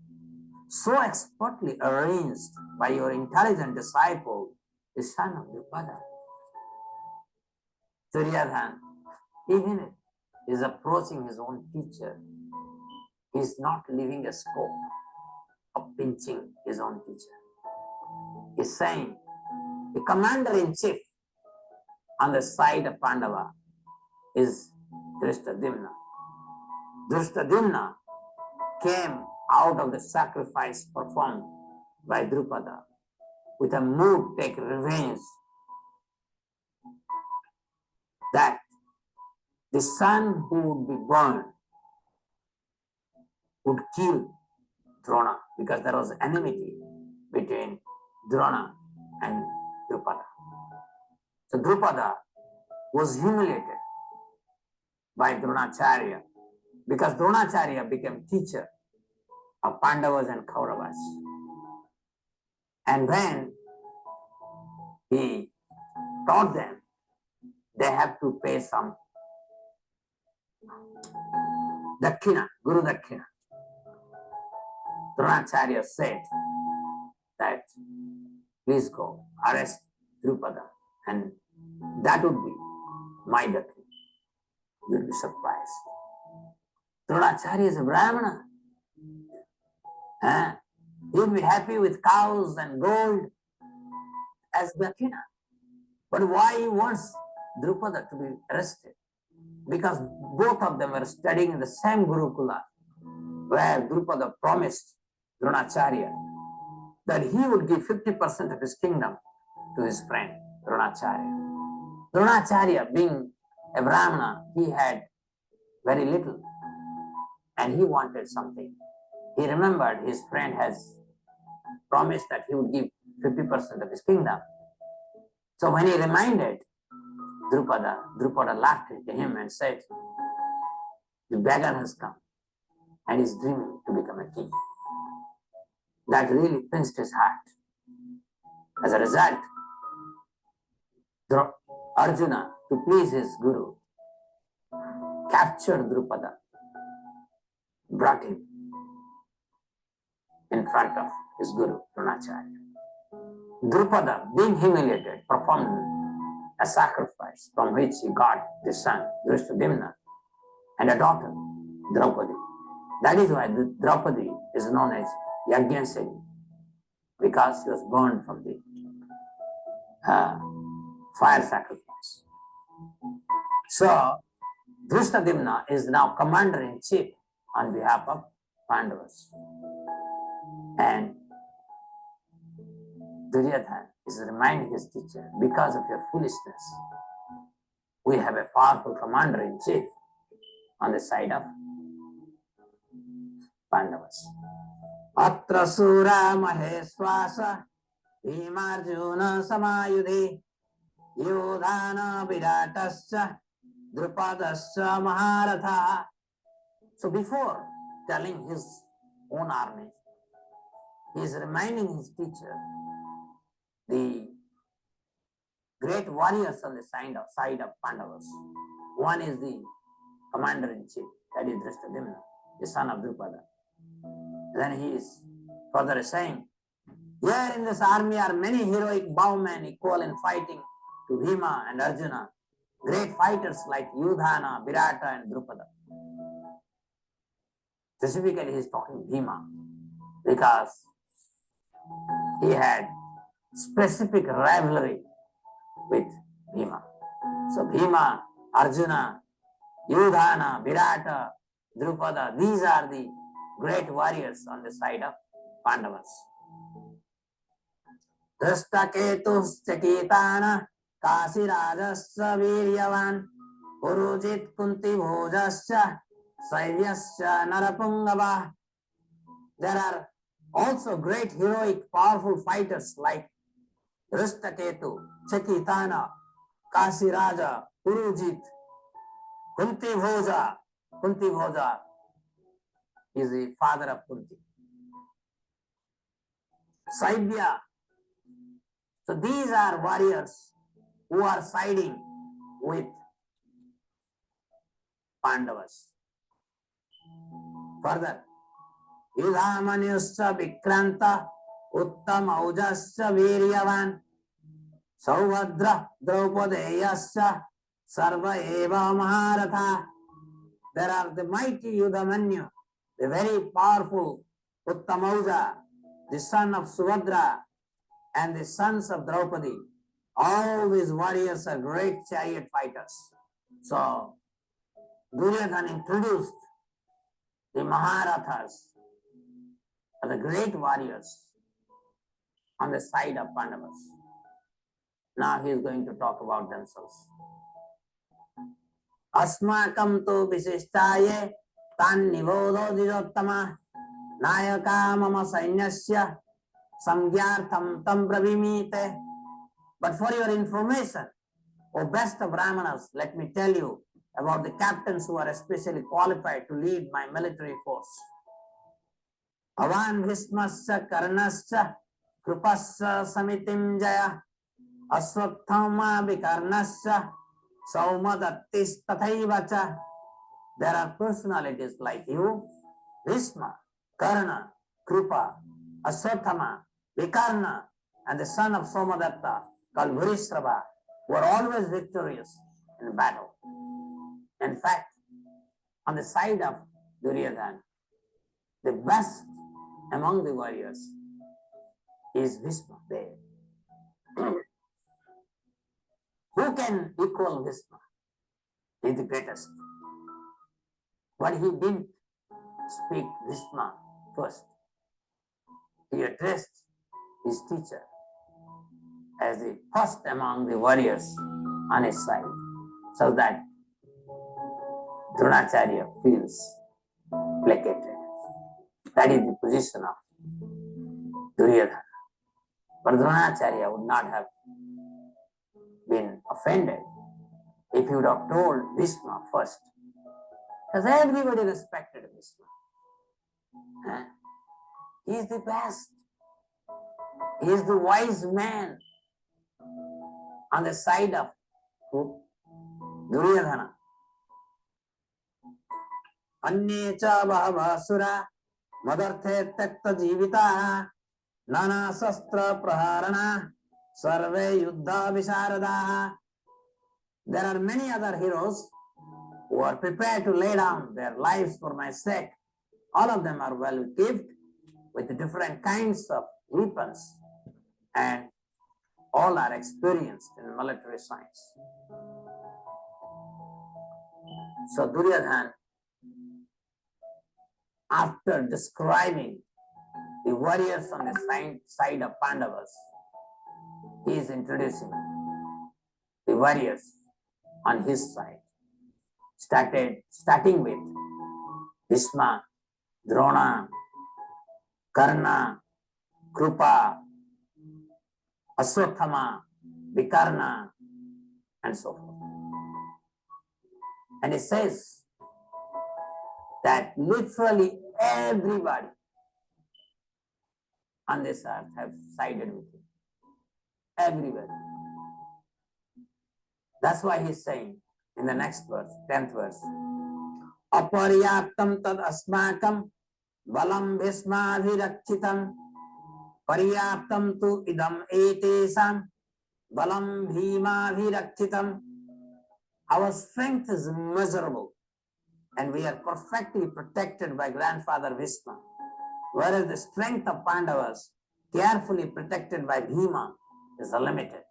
so expertly arranged by your intelligent disciple, the son of Drupada. Duryodhana, even is approaching his own teacher. He is not leaving a scope of pinching his own teacher. He is saying, the commander-in-chief on the side of Pandava is Drishtadimna. Drishtadimna came out of the sacrifice performed by Drupada with a mood to take revenge that the son who would be burned would kill Drona, because there was enmity between Drona and Drupada. So Drupada was humiliated by Dronacharya because Dronacharya became teacher of Pandavas and Kauravas. And when he taught them, they have to pay some dakshina, Guru Dakshina. Dronacharya said that please go arrest Drupada, and that would be my dakshina. You will be surprised. Dronacharya is a Brahmana. He will be happy with cows and gold as dakshina. But why he wants Drupada to be arrested? Because both of them were studying in the same Gurukula, where Drupada promised Dronacharya that he would give 50% of his kingdom to his friend Dronacharya. Dronacharya, being a Brahmana, he had very little and he wanted something. He remembered his friend has promised that he would give 50% of his kingdom. So when he reminded Drupada laughed at him and said, the beggar has come and is dreaming to become a king. That really pinched his heart. As a result, Arjuna, to please his guru, captured Drupada, brought him in front of his guru, Dronacharya. Drupada, being humiliated, performed a sacrifice from which he got the son, Drishtadimna, and a daughter, Draupadi. That is why Draupadi is known as Yajnasevi, because he was born from the fire sacrifice. So, Drishtadimna is now commander-in-chief on behalf of Pandavas. And Duryodhana is reminding his teacher, because of your foolishness, we have a powerful commander-in-chief on the side of Pandavas. Atra sura maheswasa bhimarjuna samayudhe yodhana viratasya drupadasya maharatha. So before telling his own army, he is reminding his teacher the great warriors on the side of Pandavas. One is the commander-in-chief, that is Drishtadimna, the son of Drupada. Then he is further saying, here in this army are many heroic bowmen equal in fighting to Bhima and Arjuna, great fighters like Yudhana, Virata and Drupada. Specifically he is talking Bhima because he had specific rivalry with Bhima. So Bhima, Arjuna, Yudhana, Virata, Drupada, these are the great warriors on the side of Pandavas. Drashtaketus Chakitana Kasirajasya Viryavan Purujit Kunti Bhojasya Saivyasya Narapungava. There are also great heroic powerful fighters like Drashtaketu, Chakitana, Kasiraja, Purujit, Kunti Bhoja. Kunti Bhoja is the father of Kunti. Saibya. So these are warriors who are siding with Pandavas. Further, Yudhamanyuscha Vikranta Uttam Aujascha Viryavan Saubhadra Draupadeyascha Sarva Eva Maharatha. There are the mighty Yudhamanyu, the very powerful Uttamauja, the son of Subhadra, and the sons of Draupadi. All these warriors are great chariot fighters. So, Duryodhana introduced the Maharathas, the great warriors on the side of Pandavas. Now he is going to talk about themselves. Asmakam tu visishtaye tan nivodo dijottama nayaka mama sainyasya samgyartham tam pravimite. But for your information, O best of Brahmanas, let me tell you about the captains who are especially qualified to lead my military force. Avan Bhismascha Karnascha Krupascha Samitim Jaya Aswathama Vikarnascha Saumadattis Tathaivacha. There are personalities like you, Bhisma, Karna, Krupa, Aswathama, Vikarna, and the son of Somadatta called Bharishrava, who are always victorious in battle. In fact, on the side of Duryodhana, the best among the warriors is Bhisma. Who can equal Bhisma? He is the greatest. But he didn't speak Bhisma first. He addressed his teacher as the first among the warriors on his side, so that Dronacharya feels placated. That is the position of Duryodhana. But Dronacharya would not have been offended if he would have told Bhisma first. Because everybody respected Bhisma. He is the best. He is the wise man on the side of Duryodhana. Anye cha bhavasura madarthe takta jivitaha nana sastra praharana sarve yuddha visharadaha. There are many other heroes who are prepared to lay down their lives for my sake. All of them are well equipped with different kinds of weapons, and all are experienced in military science. So Duryodhana, after describing the warriors on the side of Pandavas, he is introducing the warriors on his side. Starting with Bhisma, Drona, Karna, Krupa, Aswathama, Vikarna, and so forth. And he says that literally everybody on this earth have sided with him. Everybody. That's why he's saying in the next verse, 10th verse, Aparyaptam tad asmakam balam bhismadhirakshitam paryaptam tu idam etesam balam bhimadhirakshitam. Our strength is immeasurable, and we are perfectly protected by grandfather Bhisma, whereas the strength of Pandavas, carefully protected by Bhima, is limited.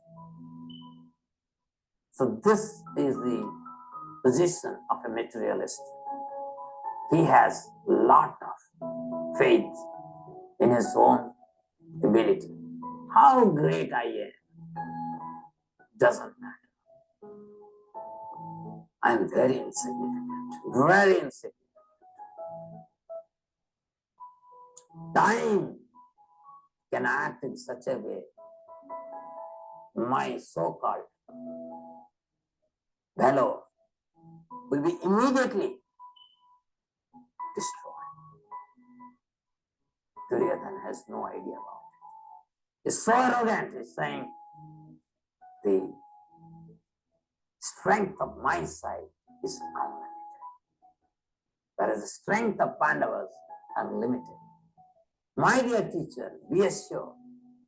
So this is the position of a materialist. He has a lot of faith in his own ability. How great I am doesn't matter. I am very insignificant, very insignificant. Time can act in such a way, my so-called valor will be immediately destroyed. Duryodhana has no idea about it. He's so arrogant, he's saying, the strength of my side is unlimited, whereas the strength of Pandavas are limited. My dear teacher, be assured,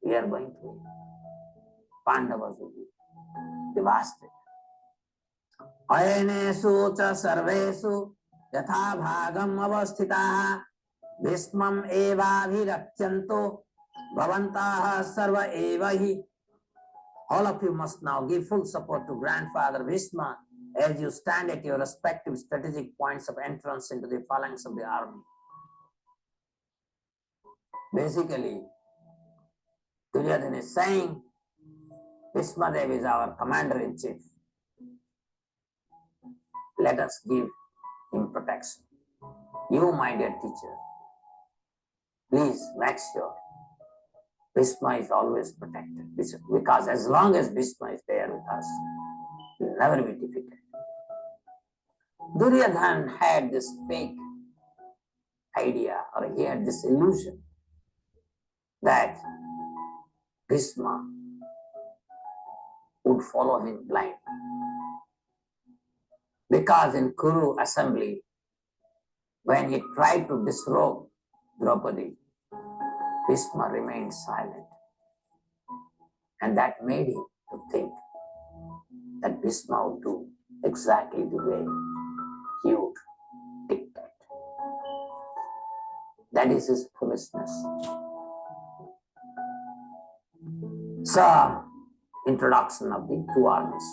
we are going to win. Pandavas will be devastated. Ayanesu cha sarvesu yatha bhagam avasthitaha bhismam eva bhirakyanto bhavantaha sarva eva hi. All of you must now give full support to Grandfather Bhishma as you stand at your respective strategic points of entrance into the phalanx of the army. Basically, Duryodhana is saying, Bhishma Dev is our commander-in-chief. Let us give him protection. You, my dear teacher, please make sure Bhishma is always protected. Because as long as Bhishma is there with us, he will never be defeated. Duryodhana had this fake idea, or he had this illusion that Bhishma would follow him blind. Because in Kuru assembly, when he tried to disrobe Draupadi, Bhishma remained silent. And that made him to think that Bhishma would do exactly the way he would dictate. That is his foolishness. So, introduction of the two armies.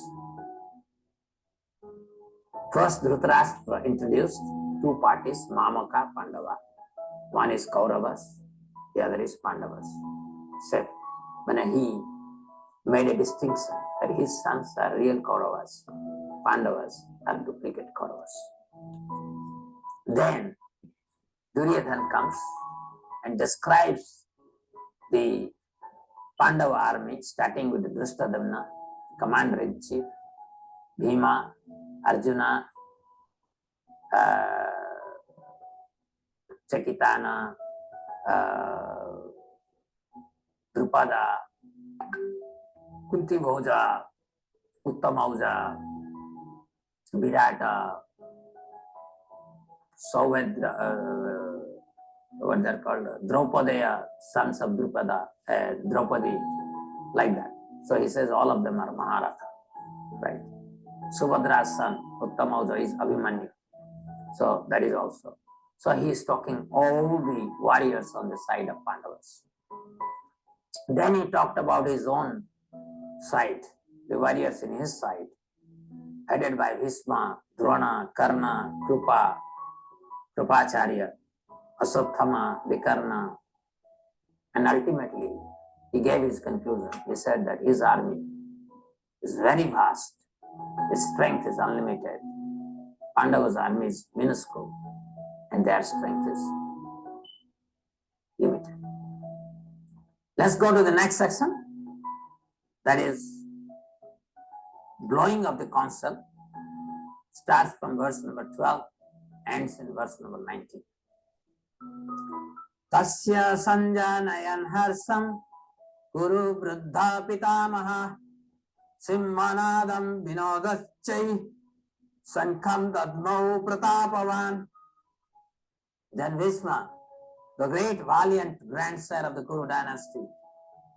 First, Dhritarashtra introduced two parties, Mamaka, Pandava. One is Kauravas, the other is Pandavas. So, when he made a distinction that his sons are real Kauravas, Pandavas are duplicate Kauravas. Then Duryodhana comes and describes the Pandava army, starting with the Drishtadamna, commander-in-chief, Bhima, Arjuna, Chakitana, Drupada, Kunti Bhoja, Uttamauja, Virata, Sauvendra, what they're called, Draupadaya, sons of Drupada, Draupadi, like that. So he says all of them are Maharatha, right? Subhadra's son, Uttamauja, is Abhimanyu. So that is also. So he is talking all the warriors on the side of Pandavas. Then he talked about his own side, the warriors in his side, headed by Bhishma, Drona, Karna, Krupa, Krupacharya, Aswathama, Vikarna, and ultimately he gave his conclusion. He said that his army is very vast, his strength is unlimited. Pandava's army is minuscule, and their strength is limited. Let's go to the next section. That is blowing of the conch shell. Starts from verse number 12, ends in verse number 19. Tasya sanjanayan harsam Guru Vriddha Pitamaha Simmanadam Vinodachai Sankham Dadmau Pratapavan. Then Bhishma, the great valiant grandsire of the Kuru dynasty,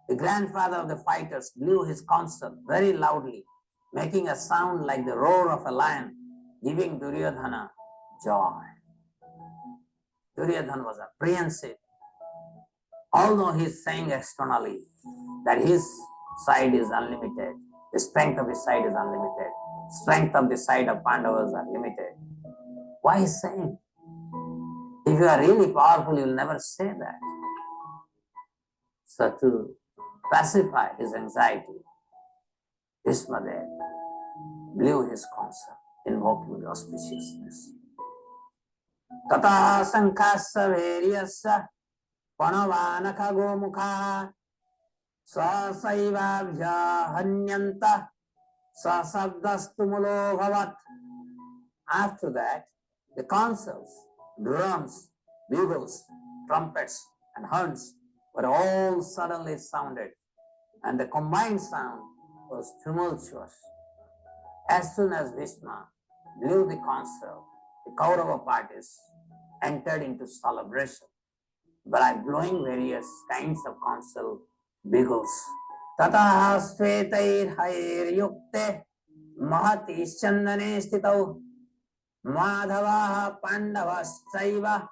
the grandfather of the fighters, blew his conch shell very loudly, making a sound like the roar of a lion, giving Duryodhana joy. Duryodhana was apprehensive, although he is saying externally that his side is unlimited, the strength of his side is unlimited, strength of the side of Pandavas are limited. Why is he saying? If you are really powerful, you will never say that. So to pacify his anxiety, Bhishma blew his conch shell, invoking the auspiciousness. Tata sankasa veryasa panavanaka gomukha sasaivabhya hanyanta sasabdastumulo bhavat. After that, the conch shells, drums, bugles, trumpets, and herds were all suddenly sounded, and the combined sound was tumultuous. As soon as Bhishma blew the consul, the Kaurava parties entered into celebration by blowing various kinds of consul bugles. Tataha svetairhair mahati chandane stitau madhavaha pandavasaiva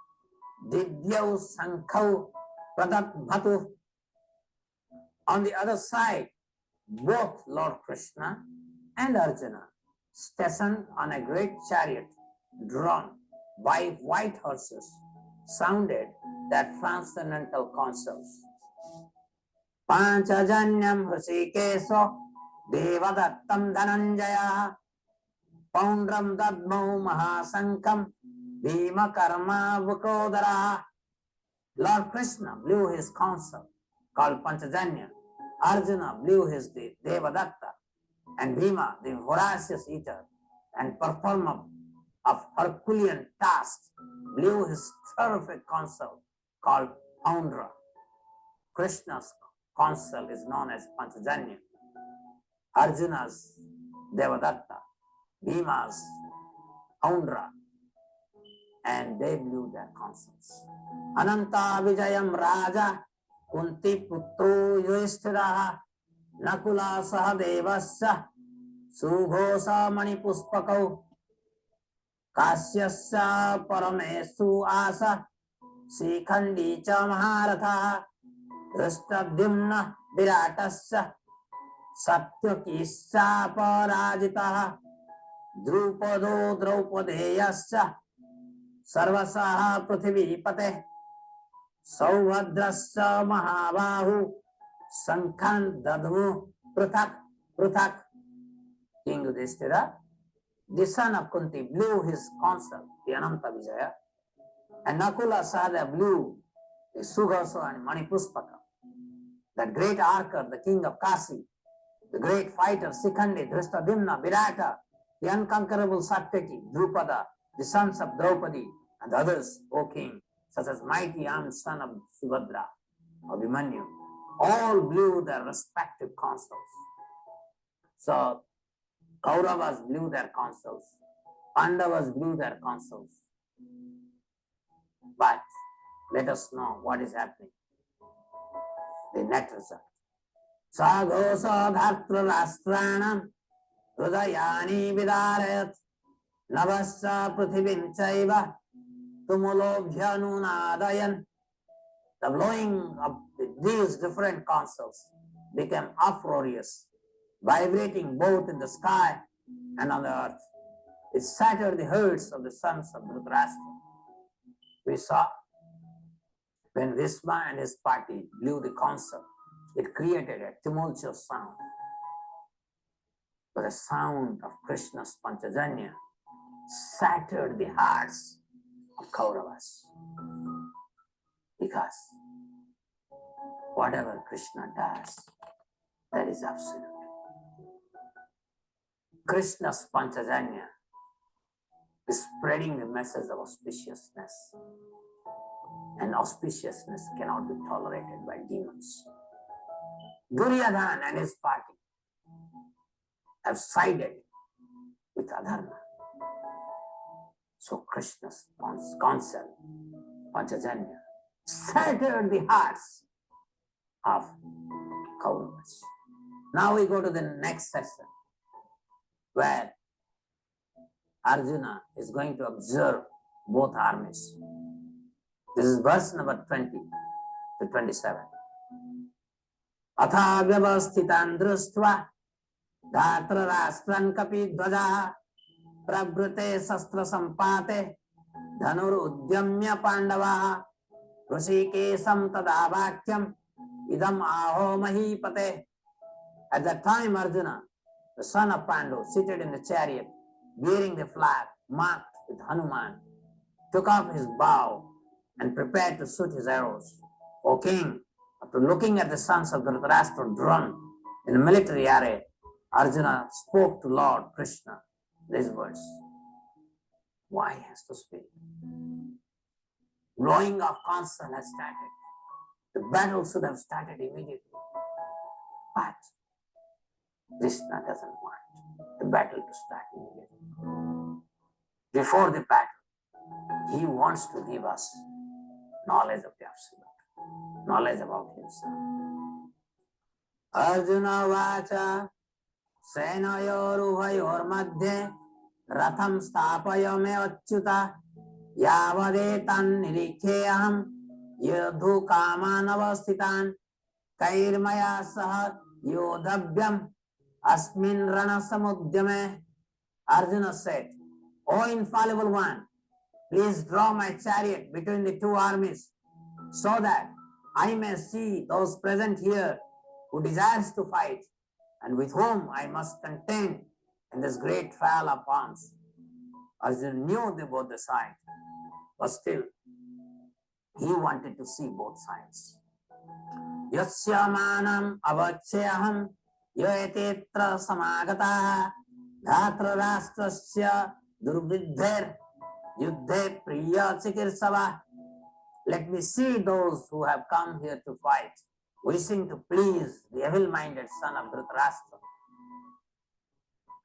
didyau sankhau pradatbhatu. On the other side, both Lord Krishna and Arjuna, stationed on a great chariot drawn by white horses, sounded their transcendental concerts. Panchajanyam Hrishikeso Devadattam Dhananjaya Poundram Dadmau Mahasankam Bhima Karma Vukodara. Lord Krishna blew his consul called Panchajanya, Arjuna blew his Devadatta, and Bhima, the voracious eater and performer of Herculean tasks, blew his terrific consul called Poundra. Krishna's consul is known as Panchajanya, Arjuna's Devadatta, Bhima's Poundra, and they blew their consuls. Ananta Vijayam Raja Kunti Putro Yudhishthira Nakula Sahadevasya Sughosa Manipuspakau Kasyasya Paramesu Asa Sikhandi Cha Maharatha Drishtadyumna Viratasya Satyakisya Parajitaha Drupado Draupadeyasya Sarvasaha Prithivipate Saubhadrasya Mahabahu Sankhan Dadmu Pruthak Pruthak. King Yudhishthira, the son of Kunti, blew his consul, the Ananta Vijaya, and Nakula Sahadeva blew the Sughosa and Manipuspaka. That great archer, the king of Kasi, the great fighter Sikhandi, Drishtadyumna, Virata, the unconquerable Satyaki, Drupada, the sons of Draupadi, and others, O king, such as mighty armed son of Subhadra, Abhimanyu, all blew their respective consuls. So, Kauravas blew their consuls, Pandavas blew their consuls. But let us know what is happening. The net result. Saghosa dhatra rastranam hridayani vidarayat navasya prithivim chaiva tumulobhya nunadayan. The blowing of these different consuls became uproarious, vibrating both in the sky and on the earth. It shattered the herds of the sons of Dhritarashtra. We saw when Bhishma and his party blew the consul, it created a tumultuous sound. But the sound of Krishna's Panchajanya shattered the hearts of Kauravas. Because whatever Krishna does, that is absolute. Krishna's Panchajanya is spreading the message of auspiciousness, and auspiciousness cannot be tolerated by demons. Duryodhana and his party have sided with Adharma. So Krishna's concept, Panchajanya, shattered the hearts of Kauravas. Now we go to the next session, where Arjuna is going to observe both armies. This is verse number 20 to 27. Atha vyavasthitan drustva dhatra rastran kapi dvaja pravrute sastra sampate dhanur udyamya pandava Hrishikesam tada vakyam idam aho mahipate. At that time, Arjuna, the son of Pandu, seated in the chariot, bearing the flag marked with Hanuman, took off his bow and prepared to shoot his arrows. O king, after looking at the sons of Dhritarashtra drawn in the military array, Arjuna spoke to Lord Krishna these words. Why he has to speak? Blowing of consul has started. The battle should have started immediately. But Krishna doesn't want the battle to start immediately. Before the battle, he wants to give us knowledge of the Absolute, knowledge about himself. Arjuna vacha सेनयोरुभयोर्मध्ये रथं स्थापयमे अच्युता यावदेतान् निरीक्षेऽहं योद्धुकामान् अवस्थितान् कैर्मया सह योद्धव्यम् अस्मिन् रणसमुद्यमे. Arjuna said, O infallible one, please draw my chariot between the two armies so that I may see those present here who desires to fight and with whom I must contend in this great trial of arms. Arjuna knew both the sides, but still he wanted to see both sides. Yasya manam avachayaham yaetetra samagataha dhatra rastrasya durvidher yuddhe priya chikirsava. Let me see those who have come here to fight, wishing to please the evil-minded son of Dhritarashtra.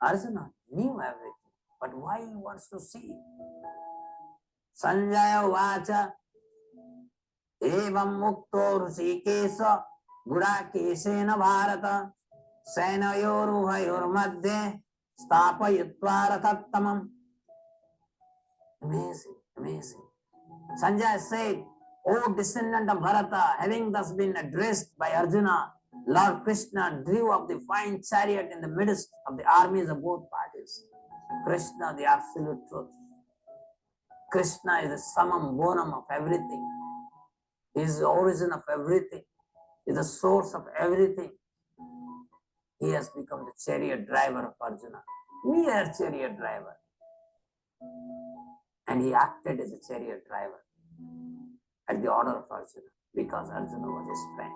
Arjuna knew everything, but why he wants to see? Sanjaya vacha evam mukto rishikesa gudakesena bharata senayoruhayor madhye stapayitva ratattamam. Amazing, amazing. Sanjaya said, O descendant of Bharata, having thus been addressed by Arjuna, Lord Krishna drew up the fine chariot in the midst of the armies of both parties. Krishna, the absolute truth. Krishna is the summum bonum of everything. He is the origin of everything. He is the source of everything. He has become the chariot driver of Arjuna, mere chariot driver. And he acted as a chariot driver at the order of Arjuna, because Arjuna was his friend.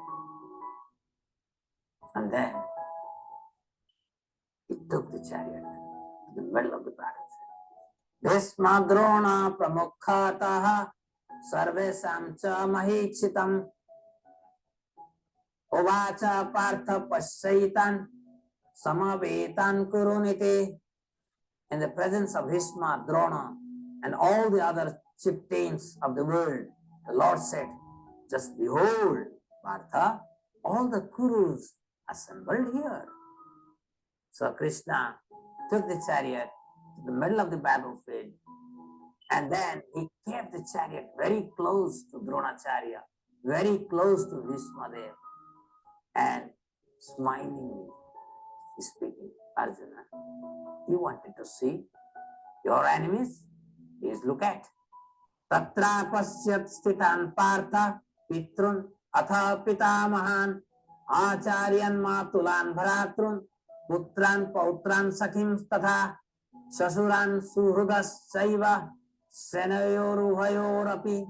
And then he took the chariot to the middle of the battlefield. Bhisma Drona Pramukhataha Sarvesam cha Mahichitam Uvacha Partha Pasyaitan Samavetan Kurunite. In the presence of Bhisma, Drona, and all the other chieftains of the world, the Lord said, just behold, Partha, all the Kurus assembled here. So Krishna took the chariot to the middle of the battlefield, and then he kept the chariot very close to Dronacharya, very close to Bhismadev, and smilingly speaking, Arjuna, you wanted to see your enemies? Please look at. Tatra pasyat sthitan partha pitrun atha pitamahan acharyan matulan bharatrun putran pautran sakhim tatha shasuran suhrudas saiva senayoruhayorapi.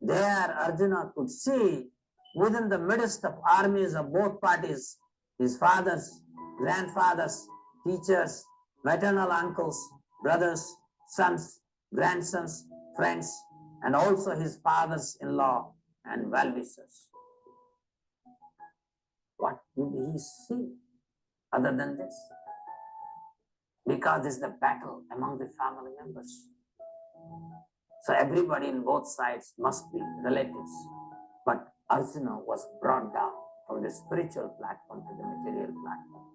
There Arjuna could see within the midst of armies of both parties his fathers, grandfathers, teachers, maternal uncles, brothers, sons, grandsons, friends, and also his fathers-in-law and well-wishers. What would he see other than this? Because this is the battle among the family members. So everybody in both sides must be relatives. But Arjuna was brought down from the spiritual platform to the material platform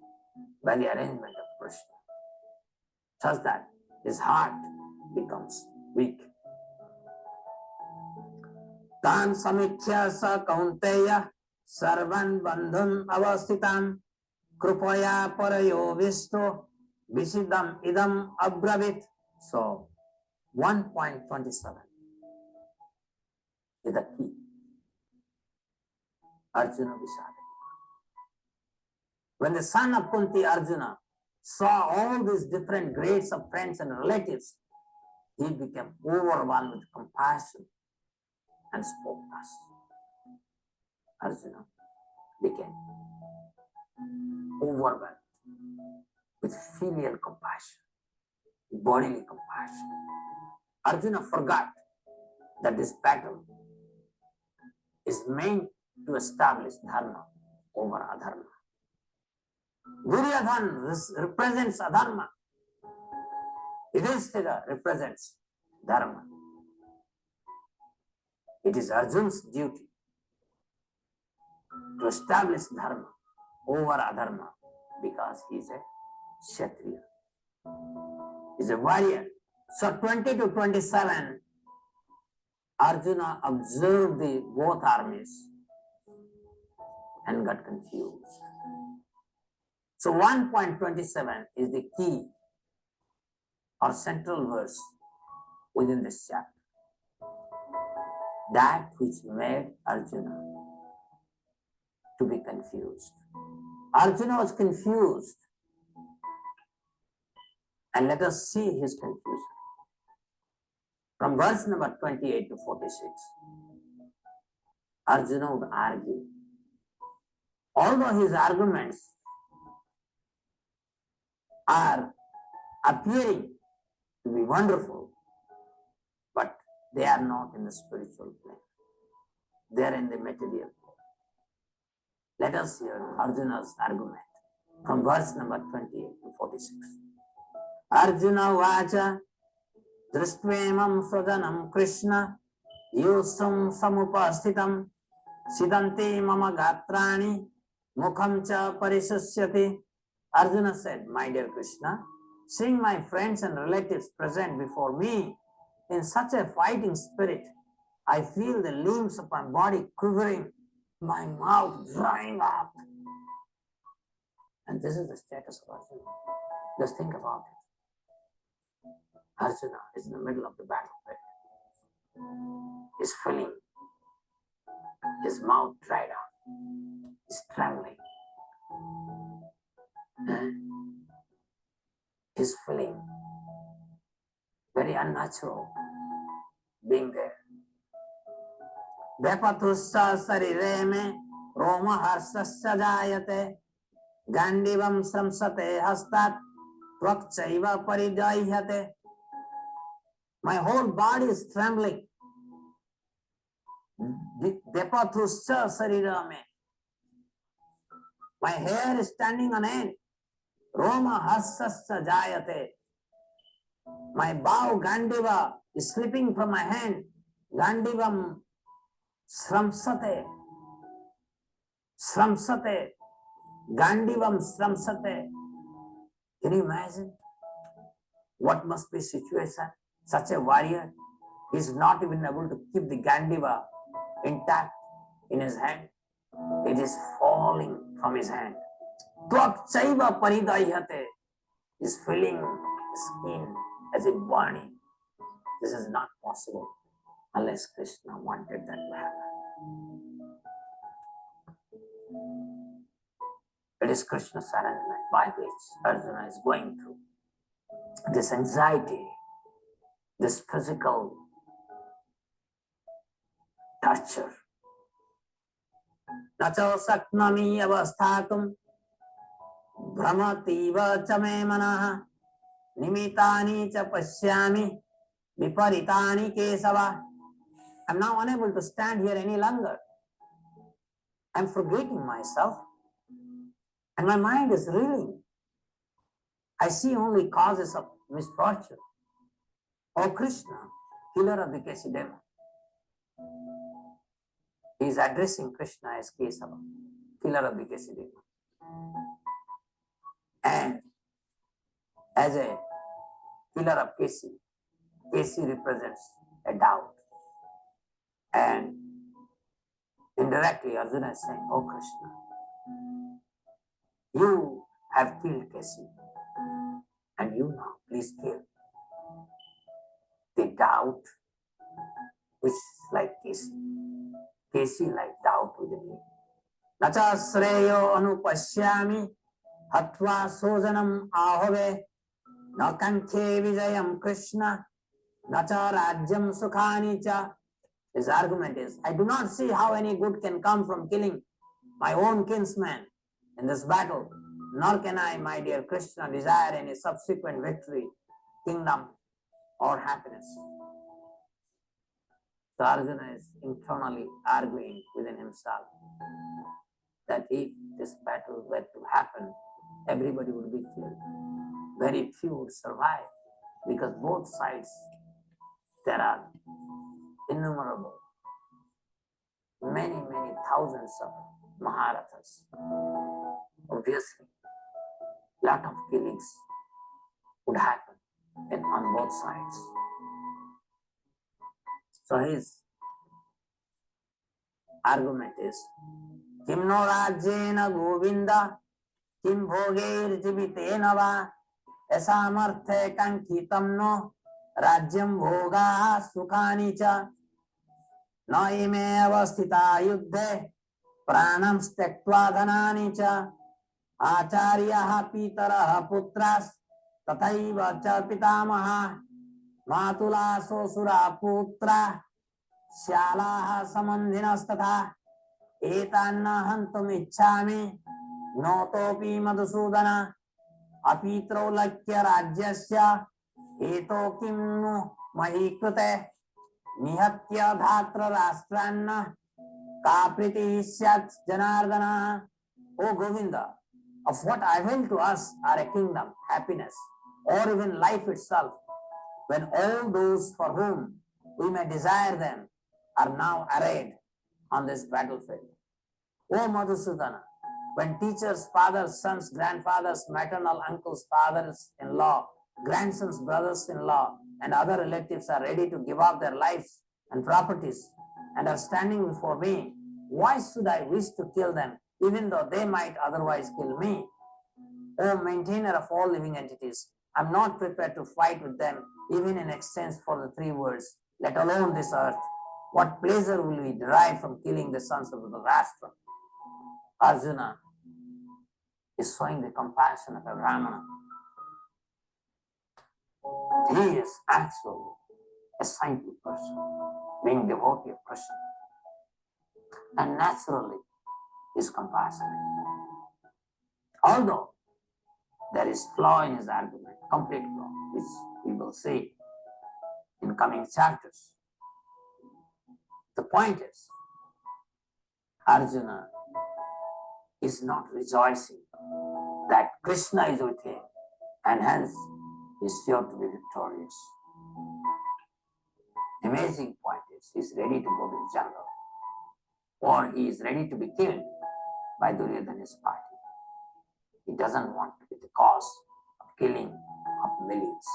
by the arrangement of Krishna, such that his heart becomes weak. Tan samikhya sa kaunteya sarvan bandhun avasthitam krupaya parayo visto visidam idam abravit. So 1.27 is the key. Arjuna Vishada. When the son of Kunti, Arjuna, saw all these different grades of friends and relatives, he became overwhelmed with compassion and spoke thus. Arjuna became overwhelmed with filial compassion, bodily compassion. Arjuna forgot that this battle is is meant to establish dharma over adharma. Duryodhana represents adharma. Yudhishthira represents dharma. It is Arjuna's duty to establish dharma over adharma because he is a Kshatriya. He is a warrior. So 20 to 27, Arjuna observed the both armies and got confused. So 1.27 is the key or central verse within this chapter. That which made Arjuna to be confused. Arjuna was confused. And let us see his confusion. From verse number 28 to 46, Arjuna would argue. Although his arguments are appearing to be wonderful, but they are not in the spiritual plane. They are in the material plane. Let us hear Arjuna's argument from verse number 28 to 46. Arjuna vacha dristvemam swajanam Krishna yusam samupasthitam siddhanti mama gatrani mukham cha parisasyati. Arjuna said, my dear Krishna, seeing my friends and relatives present before me in such a fighting spirit, I feel the limbs of my body quivering, my mouth drying up. And this is the status of Arjuna. Just think about it. Arjuna is in the middle of the battlefield. He's feeling his mouth dried up. He's trembling. He's feeling very unnatural being there. Vepatussa sarire me roma harsasya jayate gandivam samsate hastat tvakchaiva paridayate. My whole body is trembling. Vepatussa sarire me. My hair is standing on end. Roma harsasya jayate. My bow Gandiva is slipping from my hand. Gandivam sramsate. Sramsate. Gandivam sramsate. Can you imagine what must be the situation? Such a warrior is not even able to keep the Gandiva intact in his hand. It is falling from his hand. Tvakchaiva paridayate is feeling the skin as if burning. This is not possible unless Krishna wanted that to happen. It is Krishna's arrangement by which Arjuna is going through this anxiety, this physical torture. Nacho saknami avasthatum brahmativa chame manaha nimitani cha pashyami viparitani kesava. I'm now unable to stand here any longer. I'm forgetting myself and my mind is reeling. I see only causes of misfortune. O Krishna, killer of the Kesidema. He is addressing Krishna as Kesava, killer of the Kesidema. And as a killer of Kesi, Kesi represents a doubt. And indirectly Arjuna is saying, oh Krishna, you have killed Kesi. And you now, please kill the doubt which is like Kesi. Kesi like doubt within me. Nacha sreyo anupashyami hatva sojanam ahove na kankhe vijayam Krishna nacha rajyam sukhani cha. His argument is, I do not see how any good can come from killing my own kinsman in this battle, nor can I, my dear Krishna, desire any subsequent victory, kingdom, or happiness. So Arjuna is internally arguing within himself that if this battle were to happen, everybody would be killed. Very few would survive because both sides there are innumerable, many thousands of Maharathas. Obviously, lot of killings would happen on both sides. So his argument is, Kim no rajyena govinda, kim bhogairjivitena va, asamarthe kankitam no, rajyam bhoga sukhani cha, na ime avasthita yuddhe, pranam stektva dhanani cha, आचार्यः पितरः पुत्रास् तथैव च पितामहः मातुला ससुरा पुत्रा श्यालाः सम्बन्धिनस्तथा एतान्न हन्तुम् इच्छामि नोतोऽपि मधुसूदन अपित्रौलक्य राज्यस्य एतो किं नु मही कृते निहत्य धात्र राष्ट्रान्न का प्रीतिः स्यात् Janardan. O Govinda, of what avail to us are a kingdom, happiness, or even life itself, when all those for whom we may desire them are now arrayed on this battlefield. O Madhusudana, when teachers, fathers, sons, grandfathers, maternal uncles, fathers-in-law, grandsons, brothers-in-law, and other relatives are ready to give up their lives and properties and are standing before me, why should I wish to kill them, even though they might otherwise kill me? O maintainer of all living entities, I am not prepared to fight with them, even in exchange for the 3 words, let alone this earth. What pleasure will we derive from killing the sons of Dhritarashtra? Arjuna is showing the compassion of a Brahmana. He is actually a saintly person, being devotee of Krishna, and naturally is compassionate. Although there is flaw in his argument, complete flaw, which we will see in coming chapters. The point is, Arjuna is not rejoicing that Krishna is with him and hence he is sure to be victorious. Amazing point is, he is ready to go to the jungle, or he is ready to be killed by Duryodhana's party. He doesn't want to be the cause of killing of millions.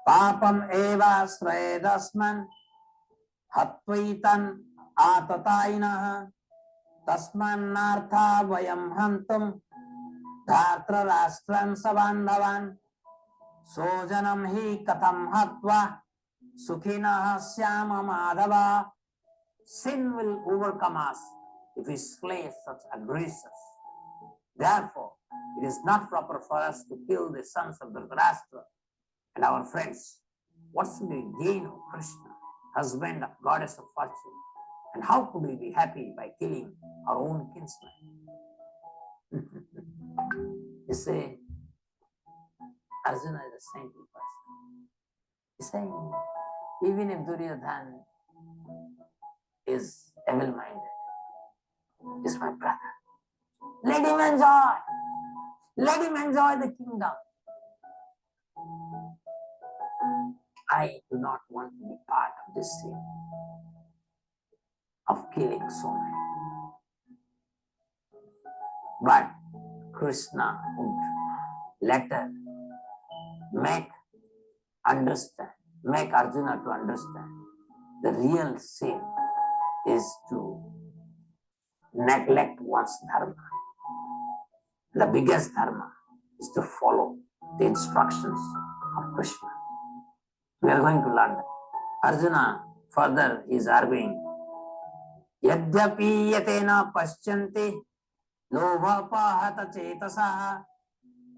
Papam eva srayedasman hatvaitan atatainah tasman nartha vayam hantum dhartra rastran sabandhavan sojanam hi katham hatva sukhinah syama madhava. Sin will overcome us if we slay such aggressors. Therefore, it is not proper for us to kill the sons of Dhritarashtra and our friends. What should we gain of Krishna, husband of goddess of fortune? And how could we be happy by killing our own kinsman? You say, Arjuna is a saintly person. He's saying, even if Duryodhana is evil-minded, he's my brother. Let him enjoy. Let him enjoy the kingdom. I do not want to be part of this sin of killing so many. But Krishna would later make Arjuna to understand the real sin is to neglect one's dharma. The biggest dharma is to follow the instructions of Krishna. We are going to learn that. Arjuna further is arguing, Yadyapi yatena paschyanti lobhapahata chetasaha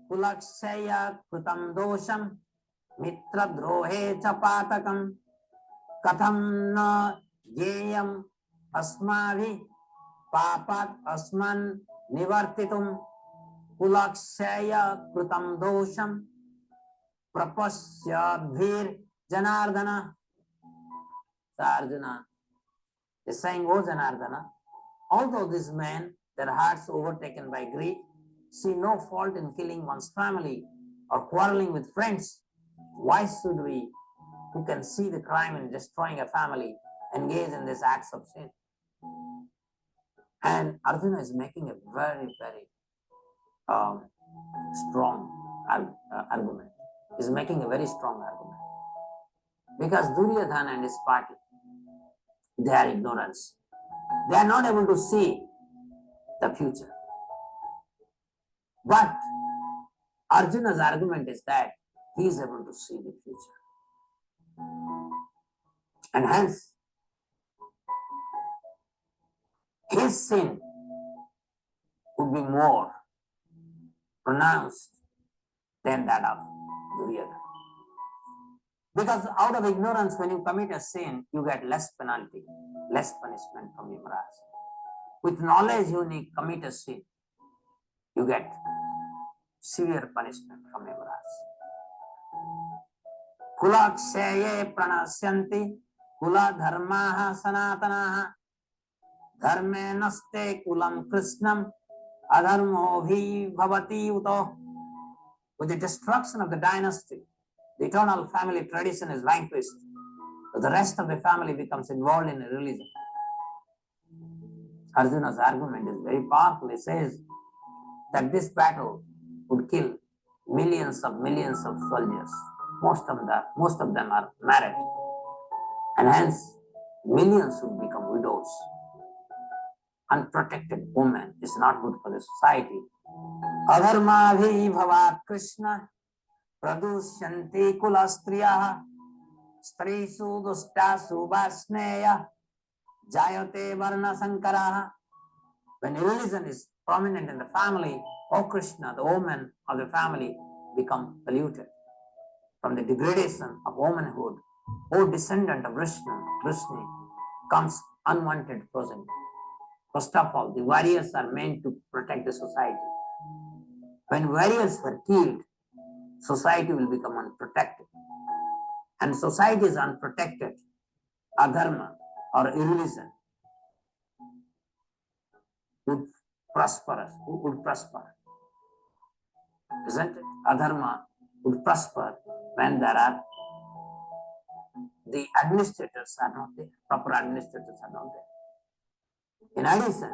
kulakshaya krutam dosham mitra drohe cha patakam katham na yeyam asmavi papat asman nivartitum kulakshaya krutam dosham prapasyadhir janardana. So Arjuna is saying, "O Janardana, although these men, their hearts overtaken by grief, see no fault in killing one's family or quarreling with friends, why should we, who can see the crime in destroying a family, engage in these acts of sin?" And Arjuna is making a very, very strong argument. He's making a very strong argument. Because Duryodhana and his party, they are ignorance. They are not able to see the future. But Arjuna's argument is that he is able to see the future. And hence, his sin would be more pronounced than that of Duryodhana. Because out of ignorance, when you commit a sin, you get less penalty, less punishment from Yamaraj. With knowledge, you commit a sin, you get severe punishment from Yamaraj. Kula kshaye pranasyanti, kula dharmaha sanatanaha, dharme naste kulam krishnam, adharmo bhi bhavati uto. With the destruction of the dynasty, the eternal family tradition is vanquished. The rest of the family becomes involved in a religion. Arjuna's argument is very powerful. He says that this battle would kill millions of soldiers. Most of them are married, and hence millions would become widows. Unprotected woman is not good for the society. Adharma bhi bhavat Krishna pradusyanti kula striyaha strisu dustasu vasneya jayate varna sankaraha. When religion is prominent in the family, O Krishna, the women of the family become polluted from the degradation of womanhood. O descendant of Krishna comes unwanted progeny. First of all, the warriors are meant to protect the society. When warriors were killed, society will become unprotected. And society is unprotected, adharma or irreligion would prosper. Isn't it? Adharma would prosper when the administrators are not there, proper administrators are not there. In addition,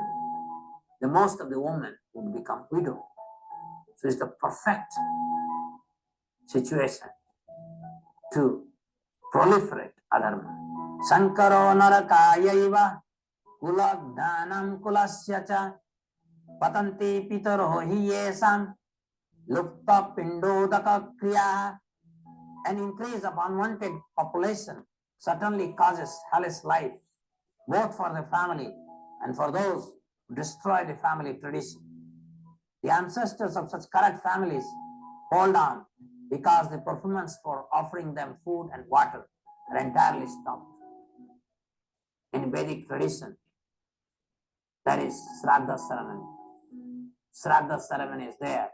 the most of the women would become widow. So it's the perfect situation to proliferate adharma. Sankaro narakayaiva kuladhanam kulasyacha patanti pitaro hi yesam lupta pindodaka kriya. An increase of unwanted population certainly causes hellish life, both for the family and for those who destroy the family tradition. The ancestors of such correct families hold on because the performance for offering them food and water are entirely stopped. In Vedic tradition, there is Shraddha ceremony. Shraddha ceremony is there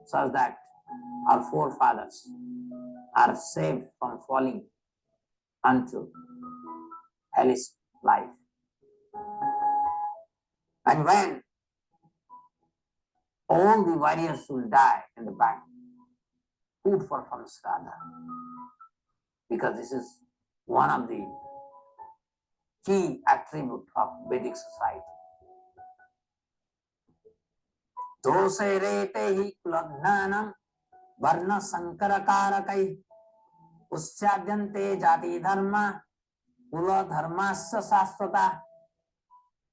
so that our forefathers are saved from falling unto hellish life. And when all the warriors will die in the battle, food for from Shraddha, because this is one of the key attributes of Vedic society. Dose rete hi kuladhanam varna sankara karakai uschyadyante jati dharma kula dharmasya sasvata.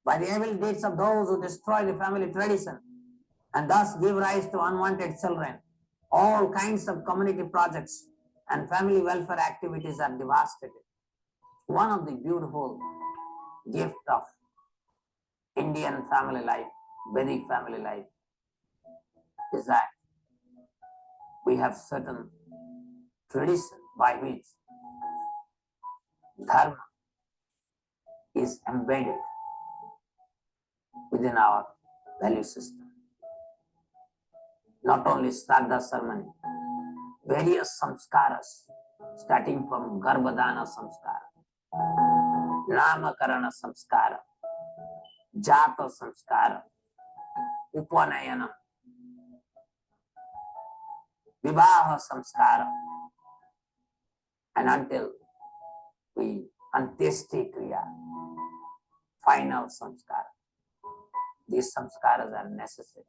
By the evil deeds of those who destroy the family tradition and thus give rise to unwanted children, all kinds of community projects and family welfare activities are devastated. One of the beautiful gifts of Indian family life, Vedic family life, is that we have certain tradition by which dharma is embedded within our value system. Not only Shraddha ceremony, various samskaras, starting from Garbhadana samskara, Namakarana samskara, Jata samskara, Upanayana, Vivaha samskara, and until we Antyesti Kriya, final samskara. These samskaras are necessary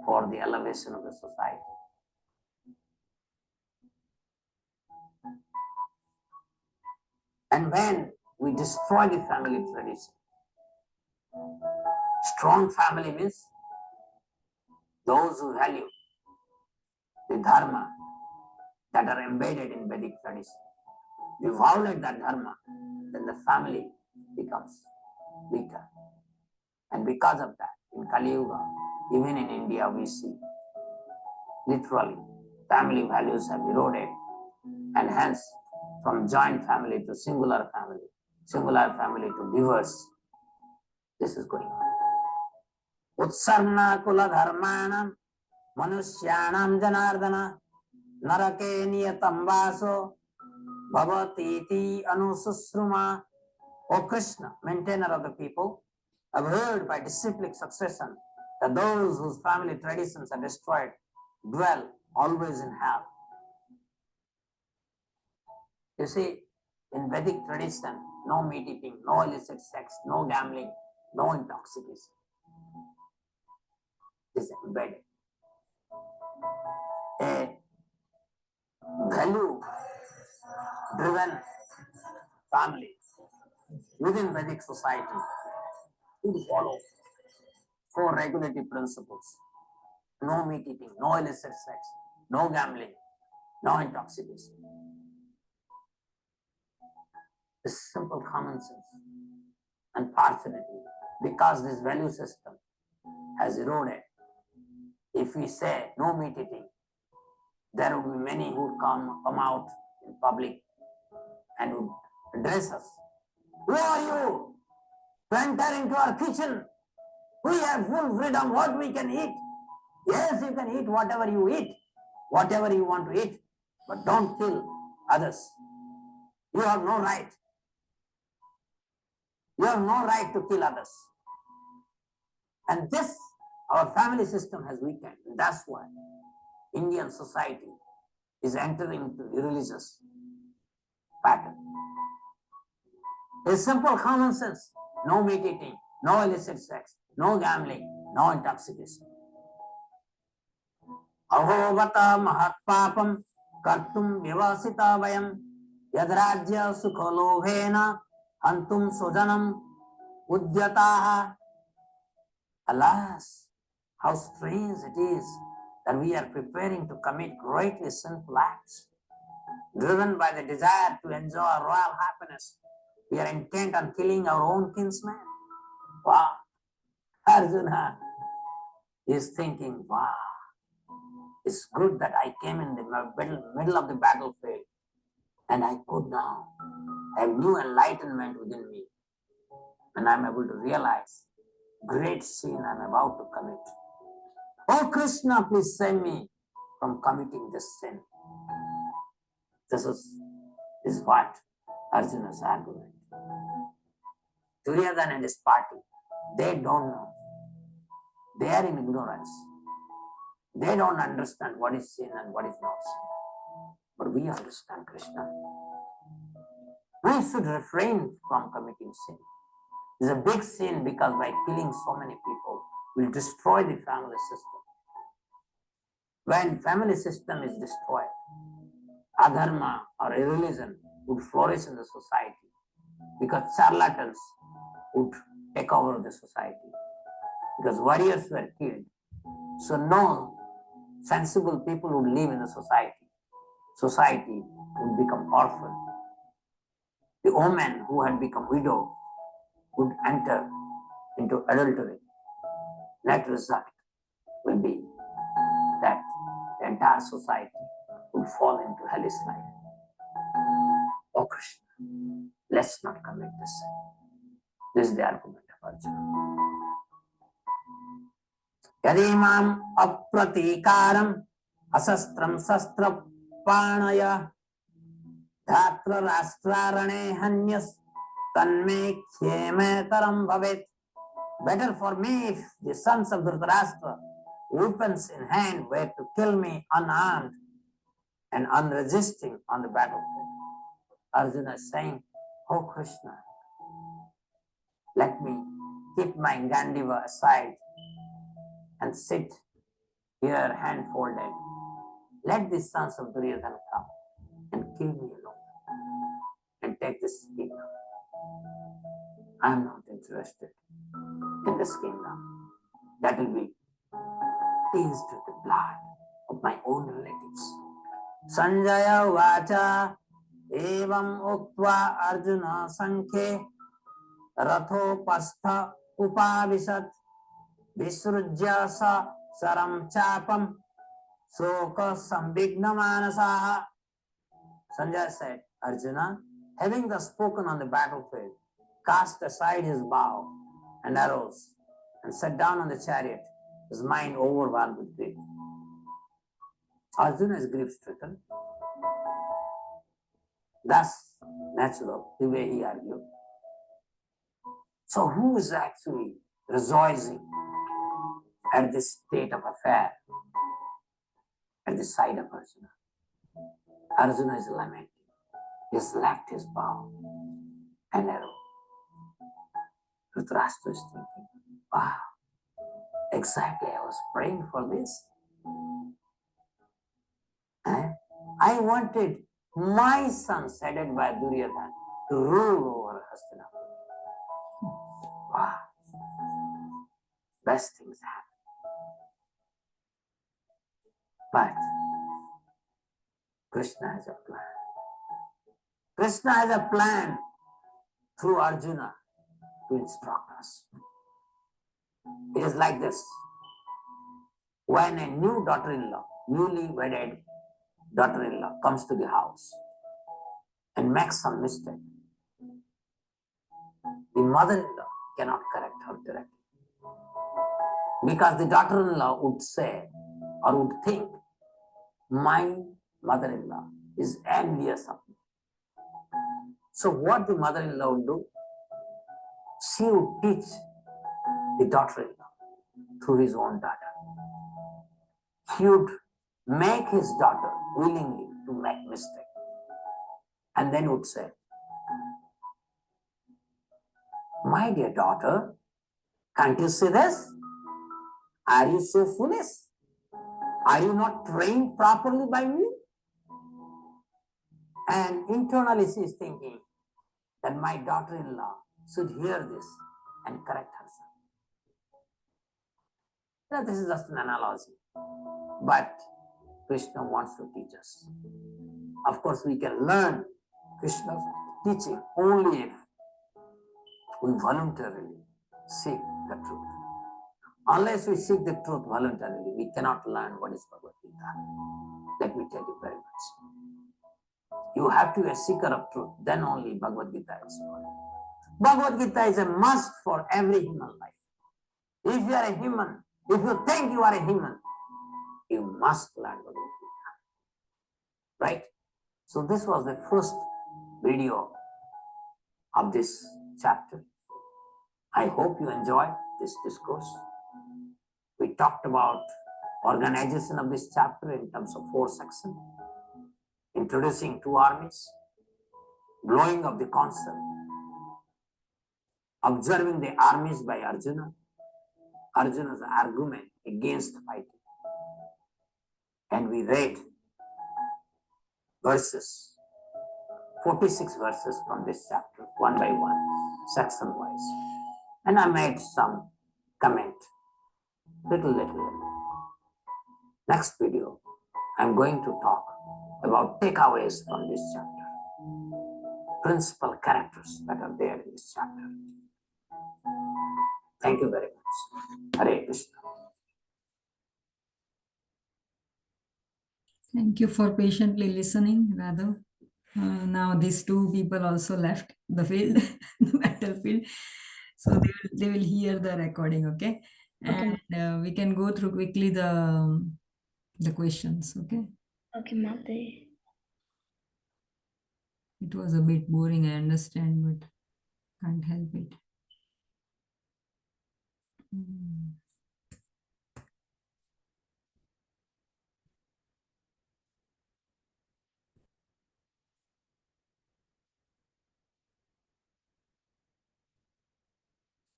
for the elevation of the society. And when we destroy the family tradition, strong family means those who value the dharma that are embedded in Vedic tradition. We violate that dharma, then the family becomes weaker. And because of that, in Kali Yuga, even in India, we see literally family values have eroded, and hence from joint family to singular family to divorce. This is going on. Utsarna kula dharmanam manushyanam janardana narake niyatam vaso bhavatiti anususruma. O Krishna, maintainer of the people, I've heard by disciplic succession that those whose family traditions are destroyed dwell always in hell. You see, in Vedic tradition, no meat eating, no illicit sex, no gambling, no intoxication is embedded. A value-driven family within Vedic society would follow 4 regulative principles: no meat eating, no illicit sex, no gambling, no intoxication. It's simple common sense. Unfortunately, because this value system has eroded, if we say no meat eating, there would be many who would come out in public and would address us. Who are you to enter into our kitchen? We have full freedom what we can eat. Yes, you can eat whatever you eat, whatever you want to eat, but don't kill others. You have no right. You have no right to kill others. And this, our family system has weakened. That's why Indian society is entering into irreligious pattern. A simple common sense: no meat eating, no illicit sex, no gambling, no intoxication. Ahovata mahat papam kartum vyavasita vayam yadrajya sukhalovena antum sojanam udyataha. Alas, how strange it is that we are preparing to commit greatly sinful acts. Driven by the desire to enjoy royal happiness, we are intent on killing our own kinsmen. Wow. Arjuna is thinking, wow, it's good that I came in the middle of the battlefield and I could now have new enlightenment within me, and I'm able to realize great sin I'm about to commit. Oh Krishna, please save me from committing this sin. This is what Arjuna's argument. Duryodhana and his party, they don't know. They are in ignorance. They don't understand what is sin and what is not sin. But we understand Krishna. We should refrain from committing sin. It's a big sin because by killing so many people, we'll destroy the family system. When family system is destroyed, adharma or irreligion would flourish in the society because charlatans would take over the society. Because warriors were killed, so no sensible people would live in the society. Society would become orphan. The woman who had become widow would enter into adultery. Net result will be that the entire society would fall into hellish life. Oh Krishna, let's not commit this sin. This is the argument of Arjuna. Yadimam apratikaram asastram sastra panaya dhatra rastrarane hanyas tanme khyemataram bhavet. Better for me if the sons of Dhritarashtra, weapons in hand, were to kill me unarmed and unresisting on the battlefield. Arjuna is saying, "Oh Krishna, let me keep my Gandiva aside and sit here hand folded. Let the sons of Duryodhana come and kill me alone and take this kingdom. I am not interested in this kingdom that will be tinged with the blood of my own relatives." Sanjaya vacha evam uktva Arjuna sankhe ratho pastha upavisat visrujya sa saram chapam soka sambigna manasaha. Sanjaya said, Arjuna, having thus spoken on the battlefield, cast aside his bow and arrows and sat down on the chariot, his mind overwhelmed with grief. Arjuna is grief-stricken. Thus, natural, the way he argued. So who is actually rejoicing at this state of affair at the side of Arjuna? Arjuna is lamenting. He has left his bow and arrow. Dhritarashtra is thinking, wow, exactly, I was praying for this. I wanted my sons headed by Duryodhana to rule over Hastinapur. Wow, best things happen. But Krishna has a plan. Krishna has a plan through Arjuna to instruct us. It is like this. When a new daughter-in-law, newly wedded daughter-in-law comes to the house and makes some mistake, the mother-in-law cannot correct her directly. Because the daughter-in-law would say or would think, my mother-in-law is envious of me. So what the mother-in-law would do? She would teach the daughter-in-law through his own daughter. He would make his daughter willingly to make mistake. And then would say, my dear daughter, can't you see this? Are you so foolish? Are you not trained properly by me? And internally she is thinking that my daughter-in-law should hear this and correct herself. Now, this is just an analogy, but Krishna wants to teach us. Of course, we can learn Krishna's teaching only if we voluntarily seek the truth. Unless we seek the truth voluntarily, we cannot learn what is Bhagavad Gita. Let me tell you very much. You have to be a seeker of truth, then only Bhagavad Gita is for. Bhagavad Gita is a must for every human life. If you are a human, if you think you are a human, you must learn Bhagavad Gita. Right? So this was the first video of this chapter. I hope you enjoyed this discourse. We talked about organization of this chapter in terms of 4 sections. Introducing 2 armies, blowing of the concept, observing the armies by Arjuna, Arjuna's argument against fighting. And we read verses, 46 verses from this chapter, one by one, section wise. And I made some comment, little. Next video, I'm going to talk about takeaways from this chapter, principal characters that are there in this chapter. Thank you very much. Hare Krishna. Thank you for patiently listening, Radha. Now these 2 people also left the field, the battlefield. So they will hear the recording, okay? Okay. And we can go through quickly the questions, okay? Okay, Mate. It was a bit boring, I understand, but Can't help it. Hmm.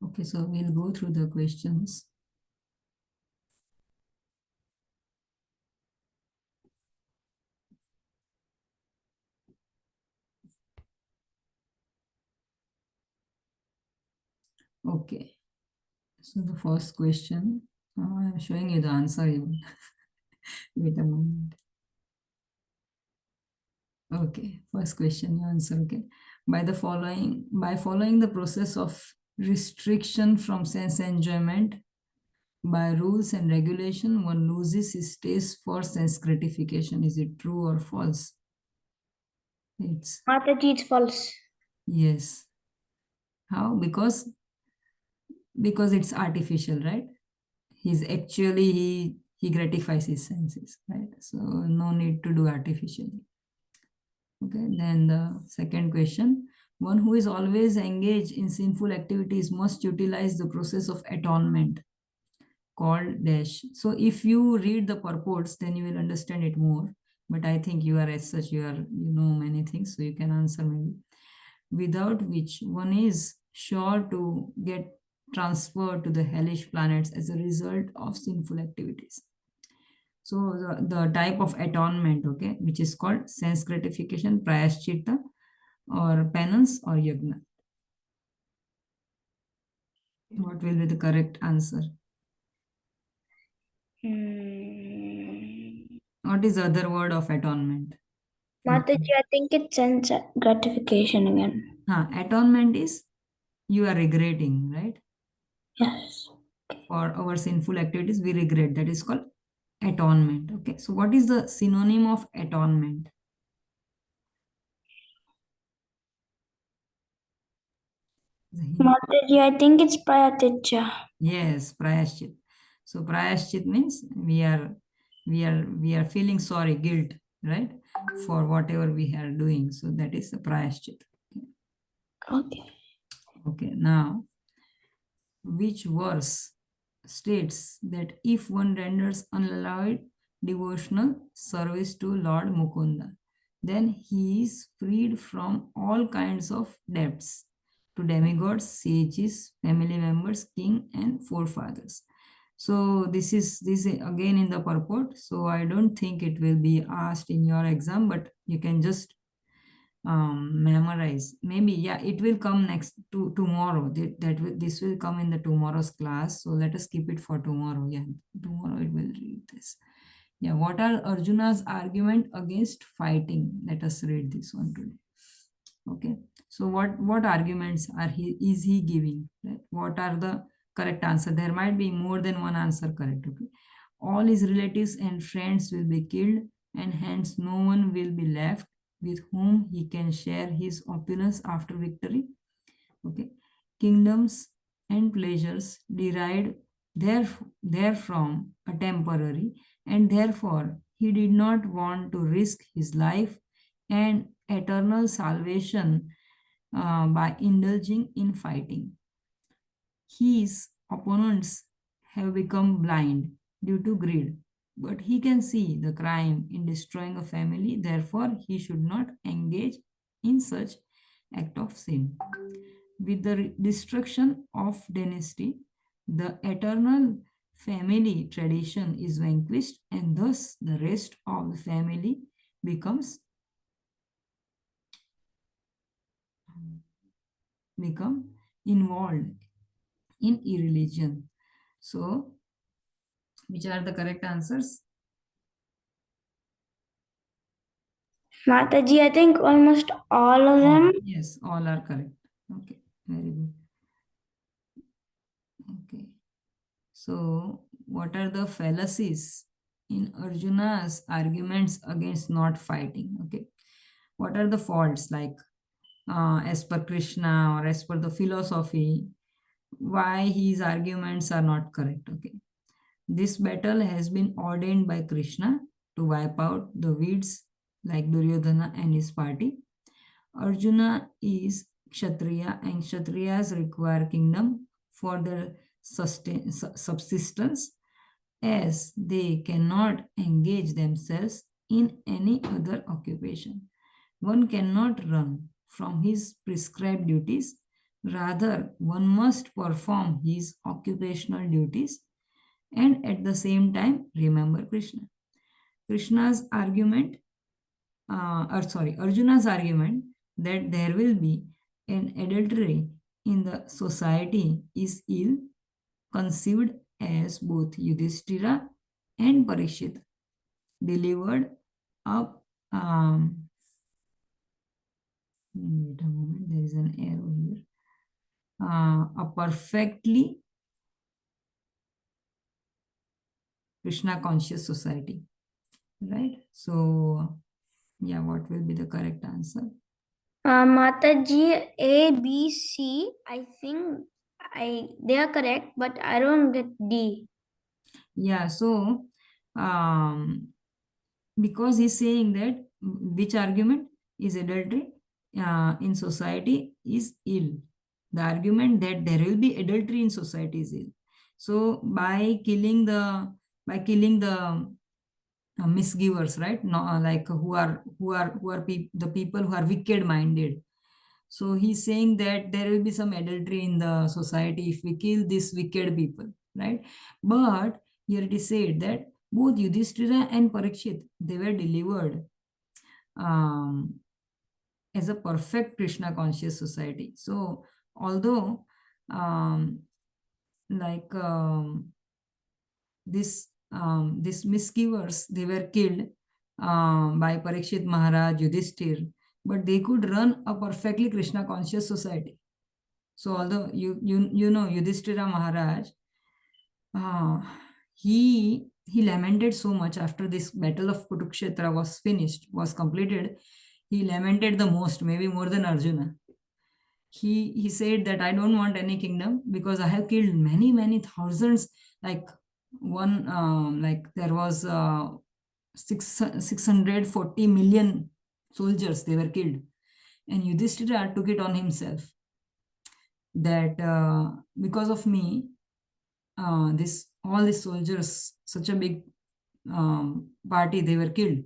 Okay, so we'll go through the questions. Okay, so the first question, I'm showing you the answer even. Wait a moment. Okay, first question you answer. Okay, by following the process of restriction from sense enjoyment by rules and regulation, one loses his taste for sense gratification. Is it true or false? It's Mataji, it's false. yes. How? Because it's artificial, right? He's actually he gratifies his senses, right? So no need to do artificially. Okay, then the second question. One who is always engaged in sinful activities must utilize the process of atonement called dash. So if you read the purports, then you will understand it more. But I think you are as such, you know many things, so you can answer maybe. Without which one is sure to get transferred to the hellish planets as a result of sinful activities. So the type of atonement, okay, which is called sense gratification, prayaschitta, or penance, or yagna. What will be the correct answer? What is the other word of atonement? Mataji, I think it's sense gratification again. Atonement is you are regretting, right? Yes. For our sinful activities, we regret. That is called atonement. Okay. So what is the synonym of atonement? Mataji, I think it's prayatitya. Yes, prayashchit. So prayashchit means we are feeling sorry, guilt, right? For whatever we are doing. So that is the prayashchit. Okay. Okay, now which verse states that if one renders unalloyed devotional service to Lord Mukunda, then he is freed from all kinds of debts to demigods, sages, family members, king, and forefathers. So this is again in the purport. So I don't think it will be asked in your exam, but you can just memorize. Maybe yeah, it will come next to tomorrow. This will come in the tomorrow's class. So let us keep it for tomorrow. Yeah, tomorrow it will read this. Yeah, what are Arjuna's argument against fighting? Let us read this one today. Okay, so what arguments is he giving? Right? What are the correct answer? There might be more than one answer correct. Okay, all his relatives and friends will be killed, and hence no one will be left with whom he can share his opulence after victory. Okay, kingdoms and pleasures derived therefrom are temporary, and therefore he did not want to risk his life and eternal salvation by indulging in fighting. His opponents have become blind due to greed, but he can see the crime in destroying a family, therefore he should not engage in such act of sin. With the destruction of dynasty, the eternal family tradition is vanquished, and thus the rest of the family becomes become involved in irreligion. So, which are the correct answers? Mataji, I think almost all of them. Yes, all are correct. Okay, very good. Okay. So, what are the fallacies in Arjuna's arguments against not fighting? Okay. What are the faults, like as per Krishna or as per the philosophy, why his arguments are not correct? Okay. This battle has been ordained by Krishna to wipe out the weeds like Duryodhana and his party. Arjuna is Kshatriya, and Kshatriyas require kingdom for their subsistence, as they cannot engage themselves in any other occupation. One cannot run from his prescribed duties. Rather, one must perform his occupational duties and at the same time remember Krishna. Krishna's argument, Arjuna's argument that there will be an adultery in the society is ill conceived, as both Yudhishthira and Parikshit delivered up. Wait a moment, there is an arrow here. A perfectly Krishna conscious society, right? So, yeah, what will be the correct answer? Mataji, A, B, C, I think they are correct, but I don't get D. Yeah, so because he's saying that which argument is adultery in society is ill. The argument that there will be adultery in society is ill. So by killing the misgivers, right? No, like the people who are wicked minded. So he's saying that there will be some adultery in the society if we kill these wicked people, right? But here it is said that both Yudhishthira and Parikshit, they were delivered as a perfect Krishna conscious society. So although this misgivers, they were killed by Parikshit Maharaj, Yudhishthir, but they could run a perfectly Krishna conscious society. So although you know Yudhishthira Maharaj, he lamented so much after this battle of Kurukshetra was completed. He lamented the most, maybe more than Arjuna. He said that I don't want any kingdom because I have killed many thousands. Like there was 640 million soldiers, they were killed, and Yudhishthira took it on himself that because of me, all these soldiers, such a big party, they were killed.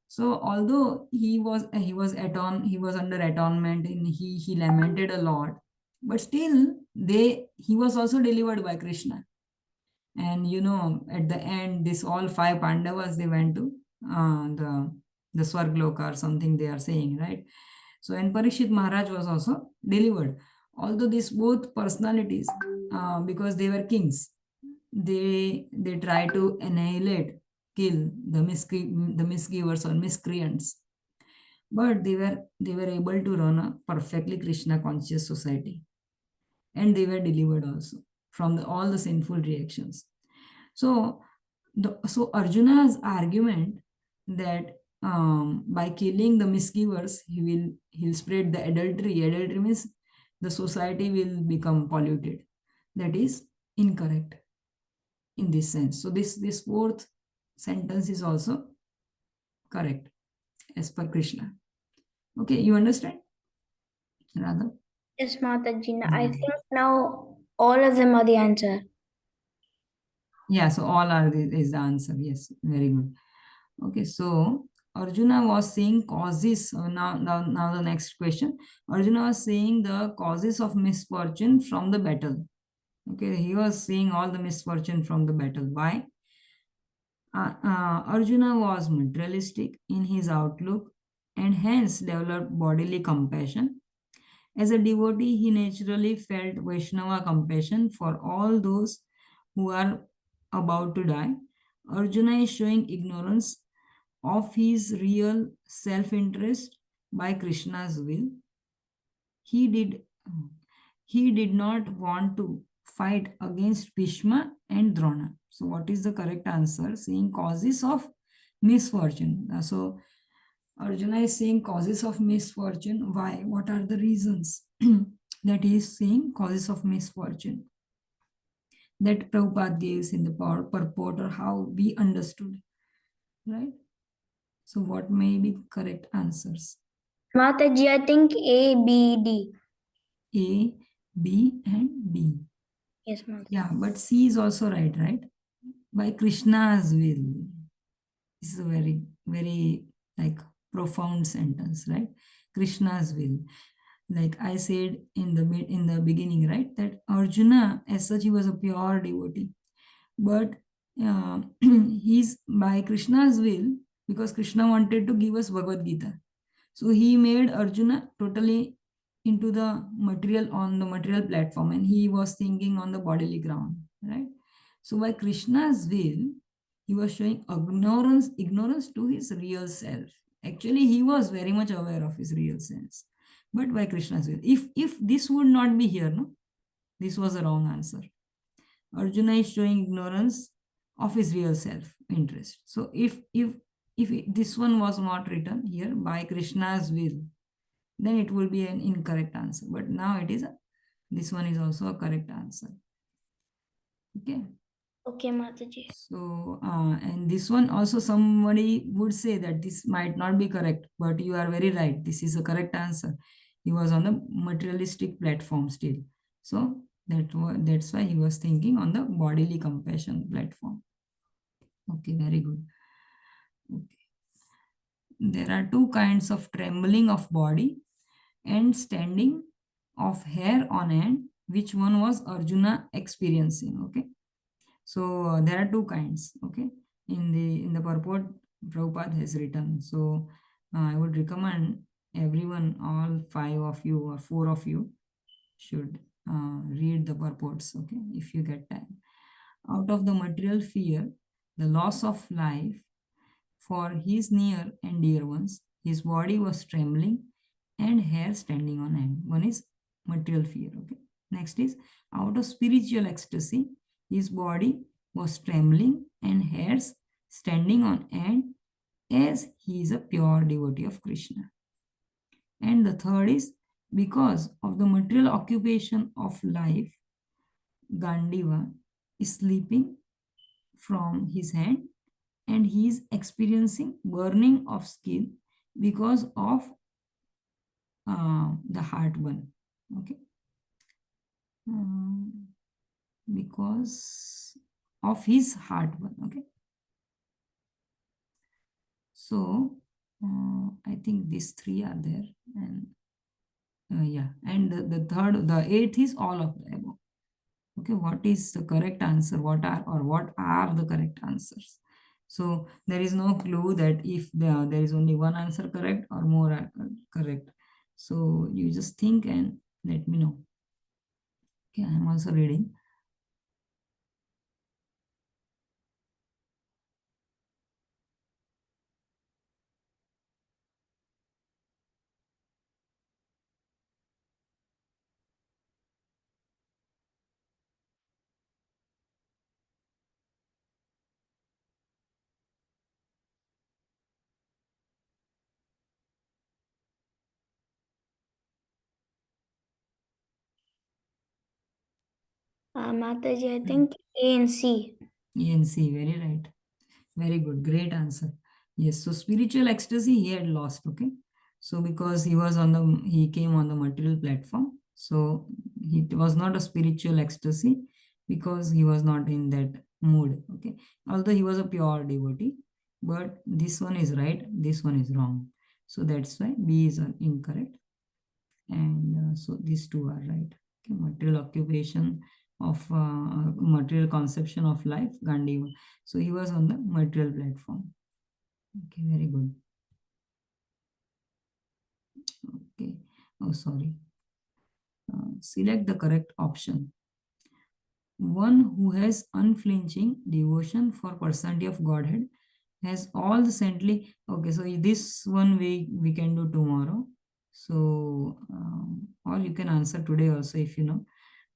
So although he was under atonement and he lamented a lot, but still he was also delivered by Krishna. And at the end, this all 5 Pandavas, they went to the Swargloka or something they are saying, right? So, and Parikshit Maharaj was also delivered. Although these both personalities, because they were kings, they try to annihilate, kill the misgivers or miscreants, but they were able to run a perfectly Krishna conscious society, and they were delivered also from all the sinful reactions. So Arjuna's argument that by killing the misgivers, he'll spread the adultery. Adultery means the society will become polluted. That is incorrect in this sense. So this 4th sentence is also correct as per Krishna. Okay, you understand, Radha? Yes, Mataji. I think now all of them are the answer. Yeah, so all is the answer. Yes, very good. Okay, so Arjuna was saying causes. Now the next question. Arjuna was saying the causes of misfortune from the battle. Okay, he was seeing all the misfortune from the battle. Why? Arjuna was materialistic in his outlook and hence developed bodily compassion. As a devotee, he naturally felt Vaishnava compassion for all those who are about to die. Arjuna is showing ignorance of his real self-interest by Krishna's will. He did not want to fight against Bhishma and Drona. So what is the correct answer? Saying causes of misfortune. So Arjuna is saying causes of misfortune. Why? What are the reasons that he is saying causes of misfortune? That Prabhupada gives in the purport, or how we understood, right? So what may be correct answers? Mataji, I think A, B, D. A, B, and D. Yes, Mataji. Yeah, but C is also right, right? By Krishna's will. This is a very, very like profound sentence, right? Krishna's will. Like I said in the beginning, right? That Arjuna, as such, he was a pure devotee. But he's by Krishna's will, because Krishna wanted to give us Bhagavad Gita. So he made Arjuna totally into the material, on the material platform, and he was thinking on the bodily ground, right? So by Krishna's will, he was showing ignorance to his real self. Actually, he was very much aware of his real self. But by Krishna's will, if this would not be here, no, this was a wrong answer. Arjuna is showing ignorance of his real self interest. So if this one was not written here by Krishna's will, then it will be an incorrect answer. But now it is this one is also a correct answer. Okay. Okay, Mataji. So and this one also, somebody would say that this might not be correct, but you are very right. This is a correct answer. He was on the materialistic platform still. So that's why he was thinking on the bodily compassion platform. Okay, very good. Okay. There are two kinds of trembling of body and standing of hair on end. Which one was Arjuna experiencing? Okay. So there are two kinds. Okay. In the purport, Prabhupada has written. So I would recommend everyone, all 5 of you or 4 of you, should read the purports. Okay, if you get time. Out of the material fear, the loss of life for his near and dear ones, his body was trembling and hair standing on end. One is material fear. Okay. Next is out of spiritual ecstasy, his body was trembling and hairs standing on end, as he is a pure devotee of Krishna. And the third is because of the material occupation of life, Gandiva is sleeping from his hand, and he is experiencing burning of skin because of the heartburn. Okay. Because of his heartburn. Okay. So I think these 3 are there, and yeah, and the 8th is all of the above. Okay, what is the correct answer? What are the correct answers? So there is no clue that if there is only one answer correct or more are correct. So you just think and let me know. Okay, I am also reading. Mataji, I think A and C. A and C, very right. Very good, great answer. Yes, so spiritual ecstasy he had lost. Okay, so because he came on the material platform, so it was not a spiritual ecstasy because he was not in that mood. Okay, although he was a pure devotee, but this one is right, this one is wrong. So that's why B is incorrect, and so these 2 are right. Okay, material occupation of material conception of life, Gandhi. So he was on the material platform. Okay, very good. Okay, oh sorry. Select the correct option. One who has unflinching devotion for personality of Godhead has all the saintly. Okay, so this one we can do tomorrow. So or you can answer today also if you know.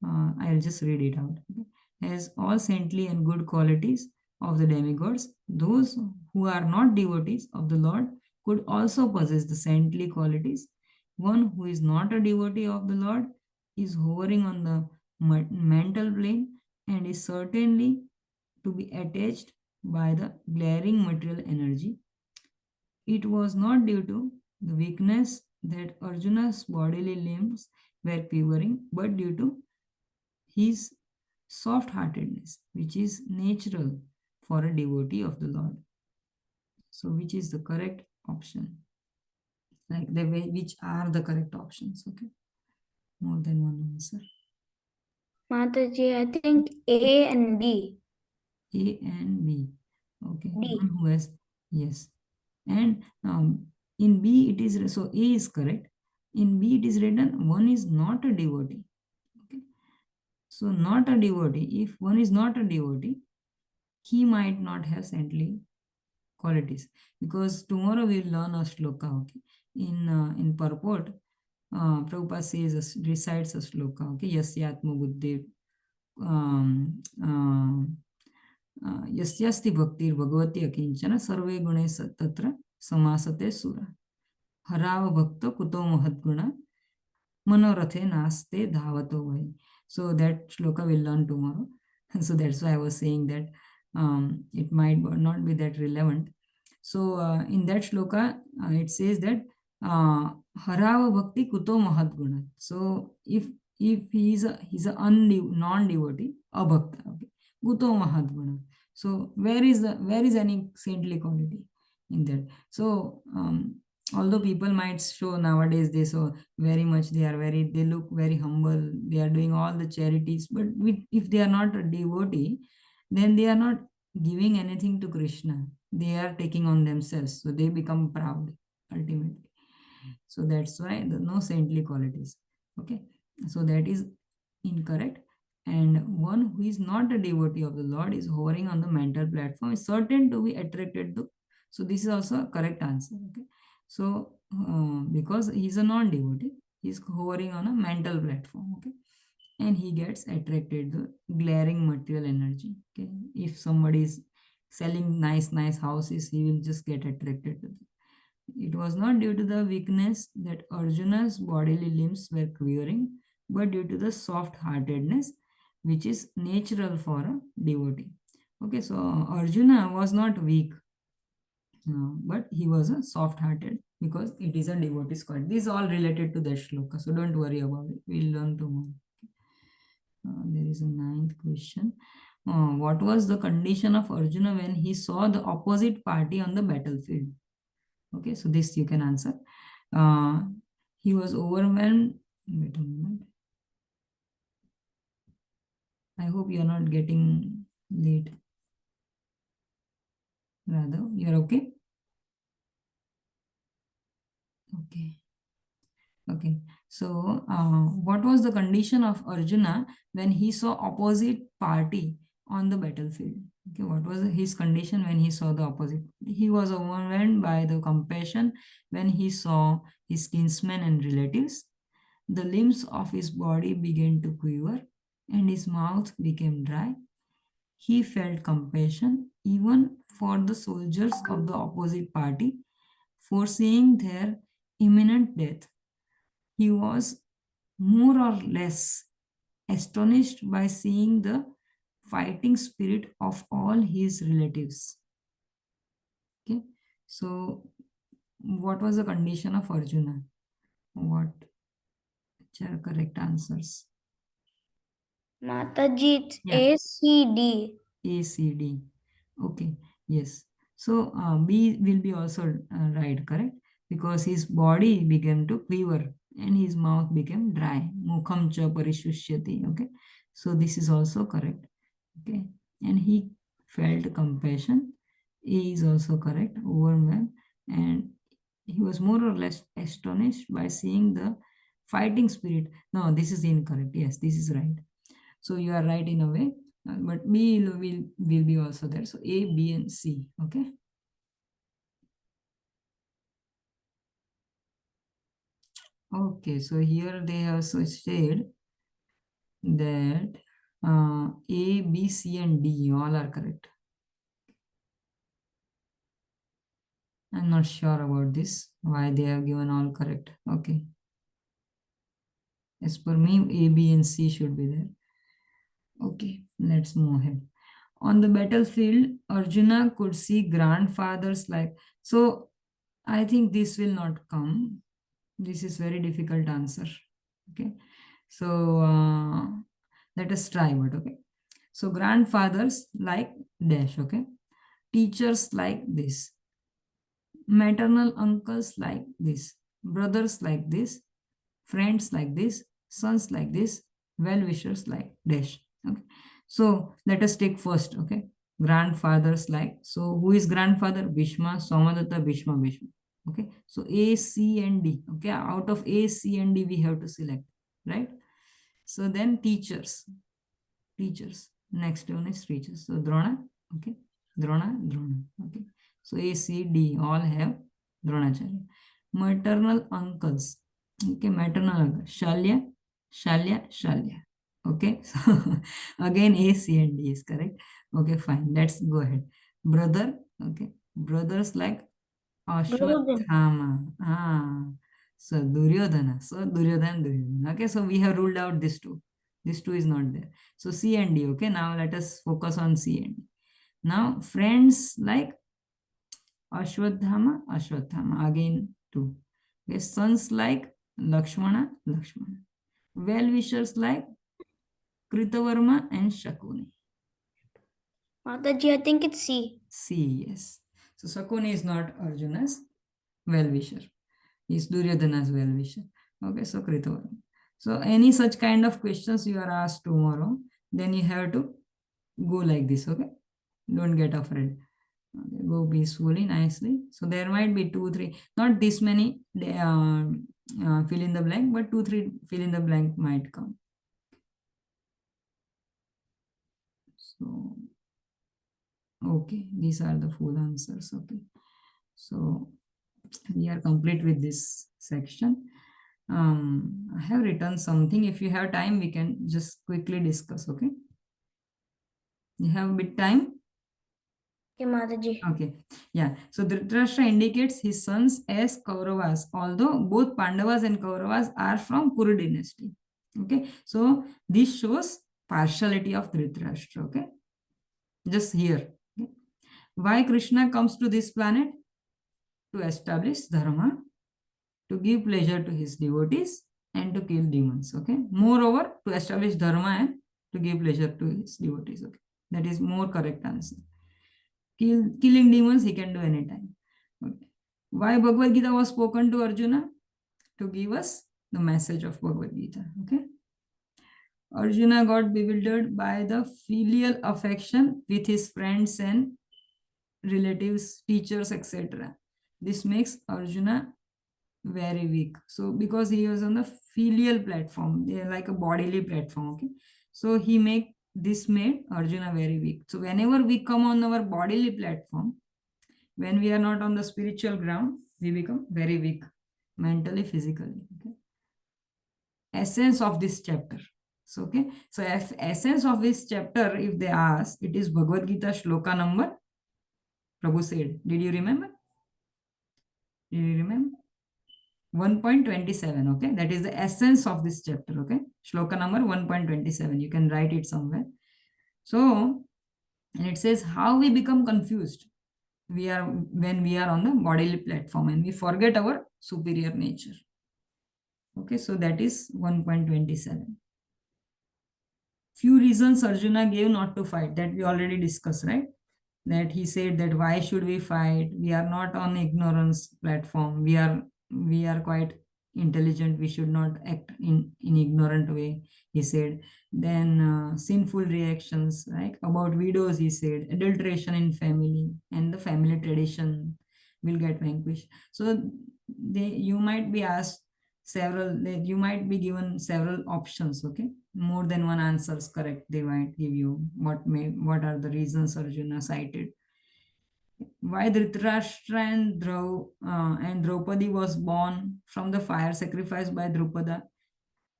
I'll just read it out. Okay. Has all saintly and good qualities of the demigods. Those who are not devotees of the Lord could also possess the saintly qualities. One who is not a devotee of the Lord is hovering on the mental plane and is certainly to be attached by the glaring material energy. It was not due to the weakness that Arjuna's bodily limbs were quivering, but due to his soft heartedness, which is natural for a devotee of the Lord. So, which is the correct option? Like the way, which are the correct options? Okay, more than one answer. Mataji, I think A and B. A and B. Okay, D. one who has, yes. And in B it is, so A is correct. In B it is written one is not a devotee. Okay, so not a devotee. If one is not a devotee, he might not have saintly qualities, because tomorrow we will learn a shloka. Okay, in purport, Prabhupada says, recites a shloka. Okay, yasyatma buddhi यस्यास्ति भक्तिर Bhagwati अकिंचन सर्वे गुणे तत्र समासते सुर हराव भक्त कुतो महद्गुण मनोरथे नास्ते धावतो भय. So that shloka will learn tomorrow. So that's why I was saying that it might not be that relevant. So in that shloka it says that harava bhakti kuto mahadguna. So if he's a non-devotee, abhakta, okay, kuto mahadguna. So where is any saintly quality in that? So although people might show nowadays, they so very much, they look very humble, they are doing all the charities, but if they are not a devotee, then they are not giving anything to Krishna. They are taking on themselves, so they become proud ultimately. So that's why no saintly qualities. Okay, so that is incorrect. And one who is not a devotee of the Lord is hovering on the mental platform, is certain to be attracted to. So this is also a correct answer. Okay, so because he is a non-devotee, he is hovering on a mental platform. Okay, and he gets attracted to glaring material energy. Okay, if somebody is selling nice houses, he will just get attracted to them. It was not due to the weakness that Arjuna's bodily limbs were quivering, but due to the soft-heartedness, which is natural for a devotee. Okay, so Arjuna was not weak, but he was a soft-hearted, because it is a devotee's quality. This is all related to that shloka, so don't worry about it. We'll learn tomorrow. There is a ninth question. What was the condition of Arjuna when he saw the opposite party on the battlefield? Okay, so this you can answer. He was overwhelmed. Wait a moment. I hope you are not getting late. Rather, you are okay? Okay. Okay. So, what was the condition of Arjuna when he saw opposite party on the battlefield? Okay, what was his condition when he saw the opposite? He was overwhelmed by the compassion when he saw his kinsmen and relatives. The limbs of his body began to quiver and his mouth became dry. He felt compassion even for the soldiers of the opposite party, foreseeing their imminent death. He was more or less astonished by seeing the fighting spirit of all his relatives. Okay, so what was the condition of Arjuna? What are correct answers? Mataji, it's Yeah. A, C, D. A, C, D. Okay, yes. So B will be also right, correct? Because his body began to quiver and his mouth became dry. Mukham cha parishusyati. Okay, so this is also correct. Okay, and he felt compassion. A is also correct, overwhelmed, and he was more or less astonished by seeing the fighting spirit. No, this is incorrect. Yes, this is right. So you are right in a way, but B will be also there. So A, B, and C. Okay. Okay. So here they have so said that A, B, C, and D all are correct. I'm not sure about this, why they have given all correct. Okay. As per me, A, B, and C should be there. Okay, let's move ahead. On the battlefield, Arjuna could see grandfathers like, so I think this will not come. This is very difficult answer. Okay. So let us try it. Okay. So grandfathers like dash. Okay. Teachers like this. Maternal uncles like this. Brothers like this. Friends like this. Sons like this. Well-wishers like dash. Okay. So let us take first. Okay. Grandfathers like. So who is grandfather? Bhishma, Somadatta, Bhishma, Bhishma. Okay. So A, C, and D. Okay. Out of A, C, and D, we have to select. Right. So then teachers. Teachers. Next one is teachers. So Drona. Okay. Drona, Drona. Okay. So A, C, D all have Dronacharya. Maternal uncles. Okay. Maternal uncle. Shalya, Shalya, Shalya. Okay. So again A, C, and D is correct. Okay. Fine. Let's go ahead. Brother. Okay. Brothers like Duryodhana. Ashwathama. So Duryodhana. So Duryodhana, Duryodhana. Okay, so we have ruled out this two. This two is not there. So C and D. Okay, now let us focus on C and D. Now friends like Ashwathama, Ashwathama. Again two. Okay, sons like Lakshmana, Lakshmana. Well-wishers like Kritavarma and Shakuni. Mataji, I think it's C. C, yes. So Shakuni is not Arjuna's well-wisher. Is Duryodhana's well-wisher. Okay, so Kritavarma. So any such kind of questions you are asked tomorrow, then you have to go like this, okay? Don't get afraid. Okay, go peacefully, nicely. So there might be 2, 3, not this many fill in the blank, but 2, 3 fill in the blank might come. So, okay, these are the full answers, okay? So we are complete with this section. I have written something. If you have time, we can just quickly discuss, okay? You have a bit time? Okay, Mataji. Okay, yeah. So Dhritarashtra indicates his sons as Kauravas, although both Pandavas and Kauravas are from Kuru dynasty. Okay, so this shows partiality of Dhritarashtra, okay? Just here. Okay? Why Krishna comes to this planet? To establish dharma, to give pleasure to his devotees, and to kill demons. Okay. Moreover, to establish dharma and to give pleasure to his devotees. Okay. That is more correct answer. Killing demons he can do anytime. Okay. Why Bhagavad Gita was spoken to Arjuna? To give us the message of Bhagavad Gita. Okay. Arjuna got bewildered by the filial affection with his friends and relatives, teachers, etc. This makes Arjuna very weak. So because he was on the filial platform, they are like a bodily platform. Okay. So this made Arjuna very weak. So whenever we come on our bodily platform, when we are not on the spiritual ground, we become very weak, mentally, physically. Okay. Essence of this chapter. So okay. So essence of this chapter, if they ask, it is Bhagavad Gita shloka number. Prabhu said. Did you remember? Did you remember? 1.27. Okay, that is the essence of this chapter. Okay, shloka number 1.27. You can write it somewhere. So, and it says how we become confused. When we are on the bodily platform and we forget our superior nature. Okay, so that is 1.27. Few reasons Arjuna gave not to fight, that we already discussed, right? That he said that why should we fight? We are not on ignorance platform. We are quite intelligent. We should not act in ignorant way, he said. Then sinful reactions, right? About widows, he said, adulteration in family and the family tradition will get vanquished. So you might be asked you might be given several options, okay? More than one answers correct, they might give you what are the reasons Arjuna cited. Why Dhritarashtra and Draupadi was born from the fire sacrificed by Drupada?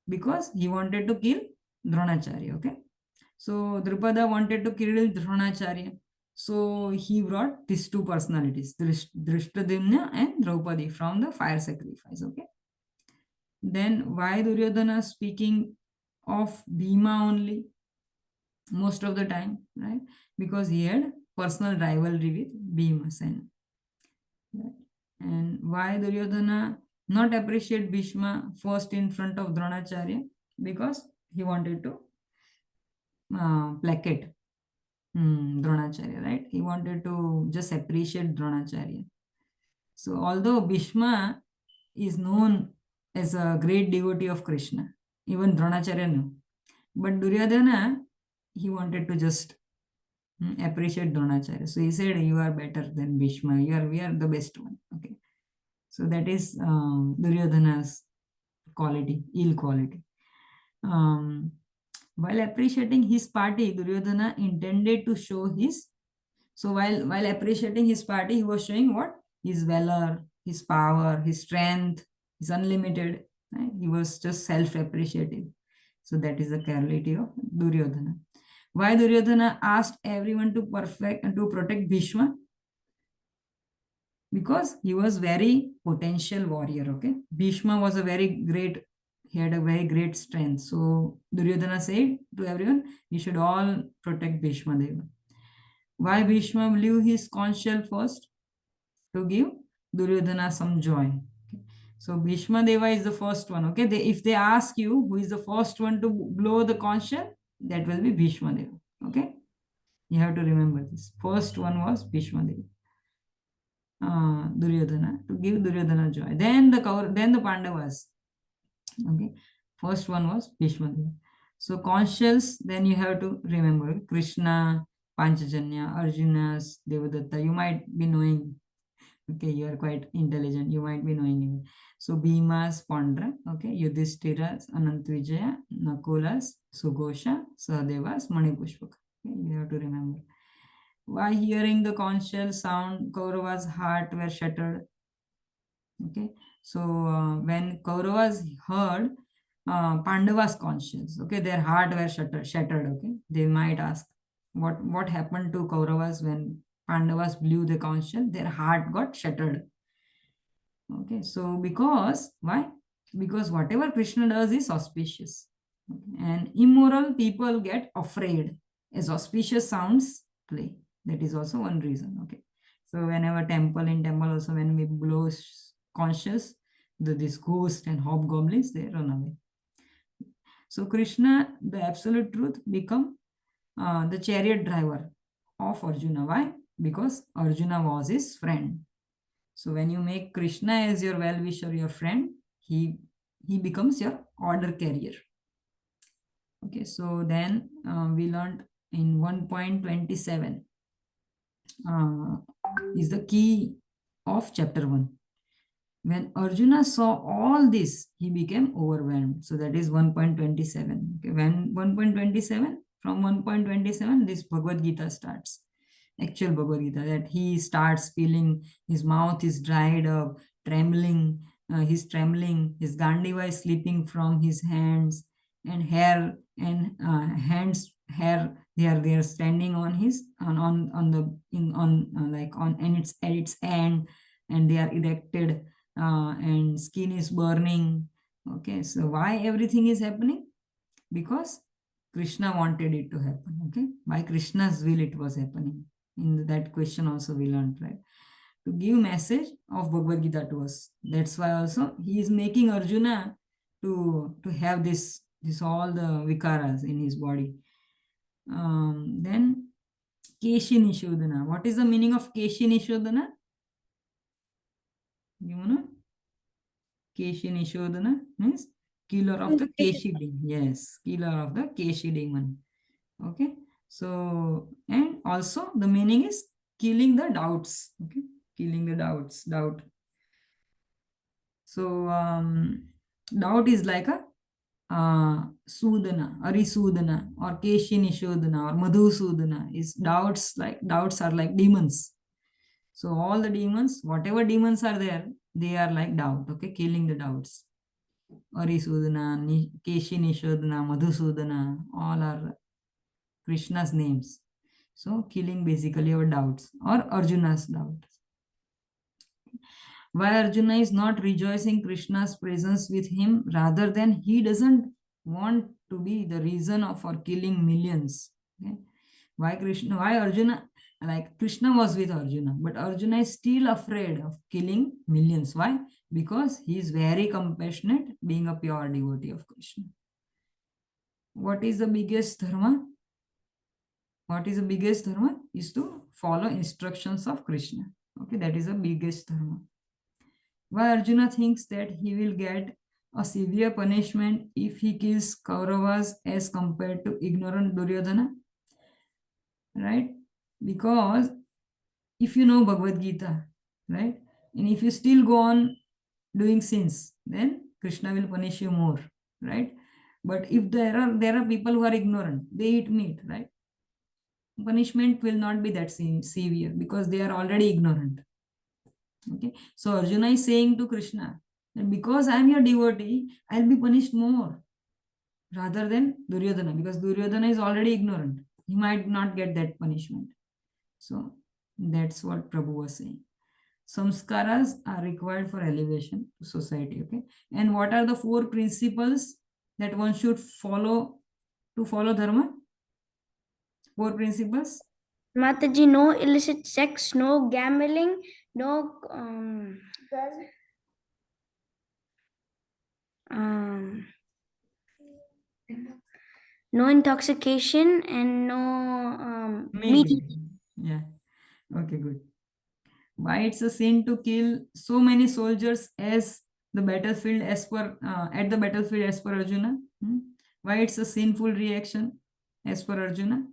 Because he wanted to kill Dronacharya, okay? So Drupada wanted to kill Dronacharya. So he brought these two personalities, Drishtadimna and Draupadi, from the fire sacrifice, okay? Then why Duryodhana speaking of Bhima only most of the time, right? Because he had personal rivalry with Bhimasena. Right? And why Duryodhana not appreciate Bhishma first in front of Dronacharya because he wanted to placate Dronacharya, right? He wanted to just appreciate Dronacharya. So although Bhishma is known as a great devotee of Krishna, even Dronacharya knew, but Duryodhana, he wanted to just appreciate Dronacharya. So he said, "You are better than Bhishma. We are the best one." Okay. So that is Duryodhana's quality, ill quality. While appreciating his party, Duryodhana intended to show his. So while appreciating his party, he was showing what? His valor, his power, his strength, his unlimited. Right? He was just self-appreciative. So that is the quality of Duryodhana. Why Duryodhana asked everyone to protect Bhishma? Because he was very potential warrior. Okay, Bhishma was a very great. He had a very great strength. So Duryodhana said to everyone, "You should all protect Bhishma Deva." Why Bhishma blew his conch shell first? To give Duryodhana some joy. Okay. So Bhishma Deva is the first one. Okay, if they ask you who is the first one to blow the conch shell, that will be Bhishma Deva. Okay, you have to remember this. First one was Bhishma Deva. Duryodhana, to give Duryodhana joy. Then the Pandavas. Okay, first one was Bhishma Deva. So conch shells, then you have to remember Krishna, Panchajanya, Arjuna's, Devadatta. You might be knowing. Okay, you are quite intelligent. You might be knowing it. So Bhima's Pandra. Okay, Yudhishthira's Anantvijaya, Nakula's Sugosha, Sahadevas Manipushpaka. Okay, you have to remember. Why hearing the conch shell sound, Kaurava's heart were shattered. Okay, so when Kauravas heard Pandava's conch shells, okay, their heart were shattered. Okay, they might ask, what happened to Kauravas when Pandavas blew the conch shell? Their heart got shattered. Okay, so because why? Because whatever Krishna does is auspicious, okay? And immoral people get afraid as auspicious sounds play. That is also one reason. Okay, so whenever in temple also, when we blow conscious, this ghost and hobgoblins, they run away. So Krishna, the absolute truth, become the chariot driver of Arjuna. Why? Because Arjuna was his friend. So when you make Krishna as your well-wisher, your friend, he becomes your order carrier. Okay, so then we learned in 1.27 is the key of chapter 1. When Arjuna saw all this, he became overwhelmed. So that is 1.27. Okay, when 1.27, from 1.27, this Bhagavad Gita starts. Actual Bhagavad Gita, that he starts feeling his mouth is dried up, trembling, he's trembling, his Gandiva is slipping from his hands, and hair and hands, hair, they are standing on his at its end, and they are erected, and skin is burning. Okay, so why everything is happening? Because Krishna wanted it to happen. Okay, by Krishna's will it was happening. In that question also we learned, right? To give message of Bhagavad Gita to us. That's why also he is making Arjuna to have this all the vikaras in his body. Then Keshi Nishodhana. What is the meaning of Keshi Nishodhana? You know? Keshi Nishodhana means killer of the Keshi demon. Yes, killer of the Keshi demon. Okay. So, and also the meaning is killing the doubts. Okay, killing the doubt. So, doubt is like a Sudana, Arisudana, or Keshi Nishodhana, or Madhusudana. Is doubts are like demons. So all the demons, whatever demons are there, they are like doubt. Okay, killing the doubts. Arisudana, Keshi Nishodhana, Madhusudana, all are Krishna's names. So killing basically our doubts or Arjuna's doubts. Why Arjuna is not rejoicing Krishna's presence with him, rather than he doesn't want to be the reason for killing millions. Okay? Why Arjuna, like Krishna was with Arjuna, but Arjuna is still afraid of killing millions. Why? because he is very compassionate, being a pure devotee of Krishna. What is the biggest dharma? What is the biggest dharma? Is to follow instructions of Krishna. Okay, that is the biggest dharma. Why Arjuna thinks that he will get a severe punishment if he kills Kauravas as compared to ignorant Duryodhana? Right? Because if you know Bhagavad Gita, right, and if you still go on doing sins, then Krishna will punish you more, right? But if there are people who are ignorant, they eat meat, right? Punishment will not be that severe because they are already ignorant. Okay, so Arjuna is saying to Krishna that because I am your devotee, I'll be punished more rather than Duryodhana, because Duryodhana is already ignorant. He might not get that punishment. So that's what Prabhu was saying. Samskaras are required for elevation to society. Okay, and what are the 4 principles that one should follow to follow dharma? 4 principles. Mataji, no illicit sex, no gambling, no no intoxication, and no meat. Yeah. Okay, good. Why it's a sin to kill so many soldiers as the battlefield as per at the battlefield as per Arjuna? Why it's a sinful reaction as per Arjuna?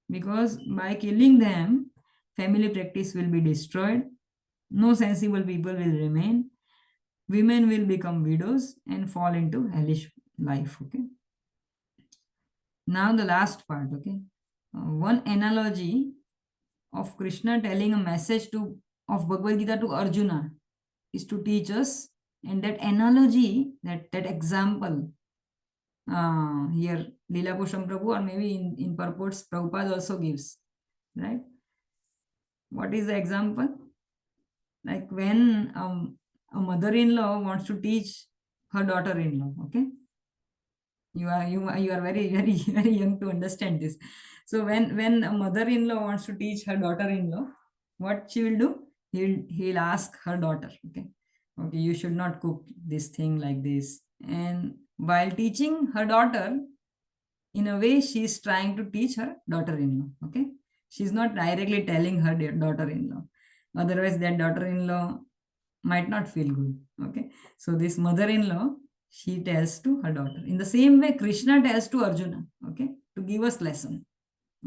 Because by killing them, family practice will be destroyed, no sensible people will remain, women will become widows and fall into hellish life. Okay. Now the last part. Okay. One analogy of Krishna telling a message of Bhagavad Gita to Arjuna is to teach us, and that analogy, that example, here Leela Pusham Prabhu, or maybe in purports Prabhupada also gives, right? What is the example? Like when a mother-in-law wants to teach her daughter-in-law. Okay, you are very very young to understand this. So when a mother-in-law wants to teach her daughter-in-law, what she will do, he'll ask her daughter, okay, you should not cook this thing like this. And while teaching her daughter, in a way she is trying to teach her daughter-in-law. Okay, she's not directly telling her daughter-in-law, otherwise that daughter-in-law might not feel good. Okay, so this mother-in-law, she tells to her daughter. In the same way, Krishna tells to Arjuna, okay, to give us lesson.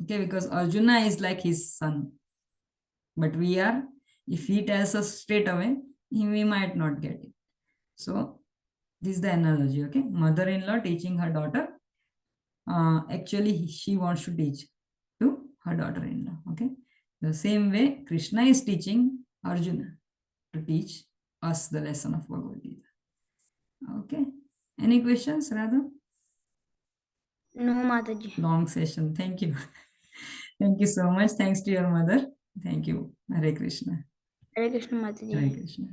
Okay, because Arjuna is like his son, but we are, if he tells us straight away, we might not get it. So this is the analogy. Okay, mother-in-law teaching her daughter, actually she wants to teach to her daughter-in-law. Okay, the same way Krishna is teaching Arjuna to teach us the lesson of Bhagavad Gita. Okay, any questions, Radha? No, Mataji. Long session. Thank you. Thank you so much. Thanks to your mother. Thank you. Hare Krishna. Hare Krishna, Mataji. Hare Krishna.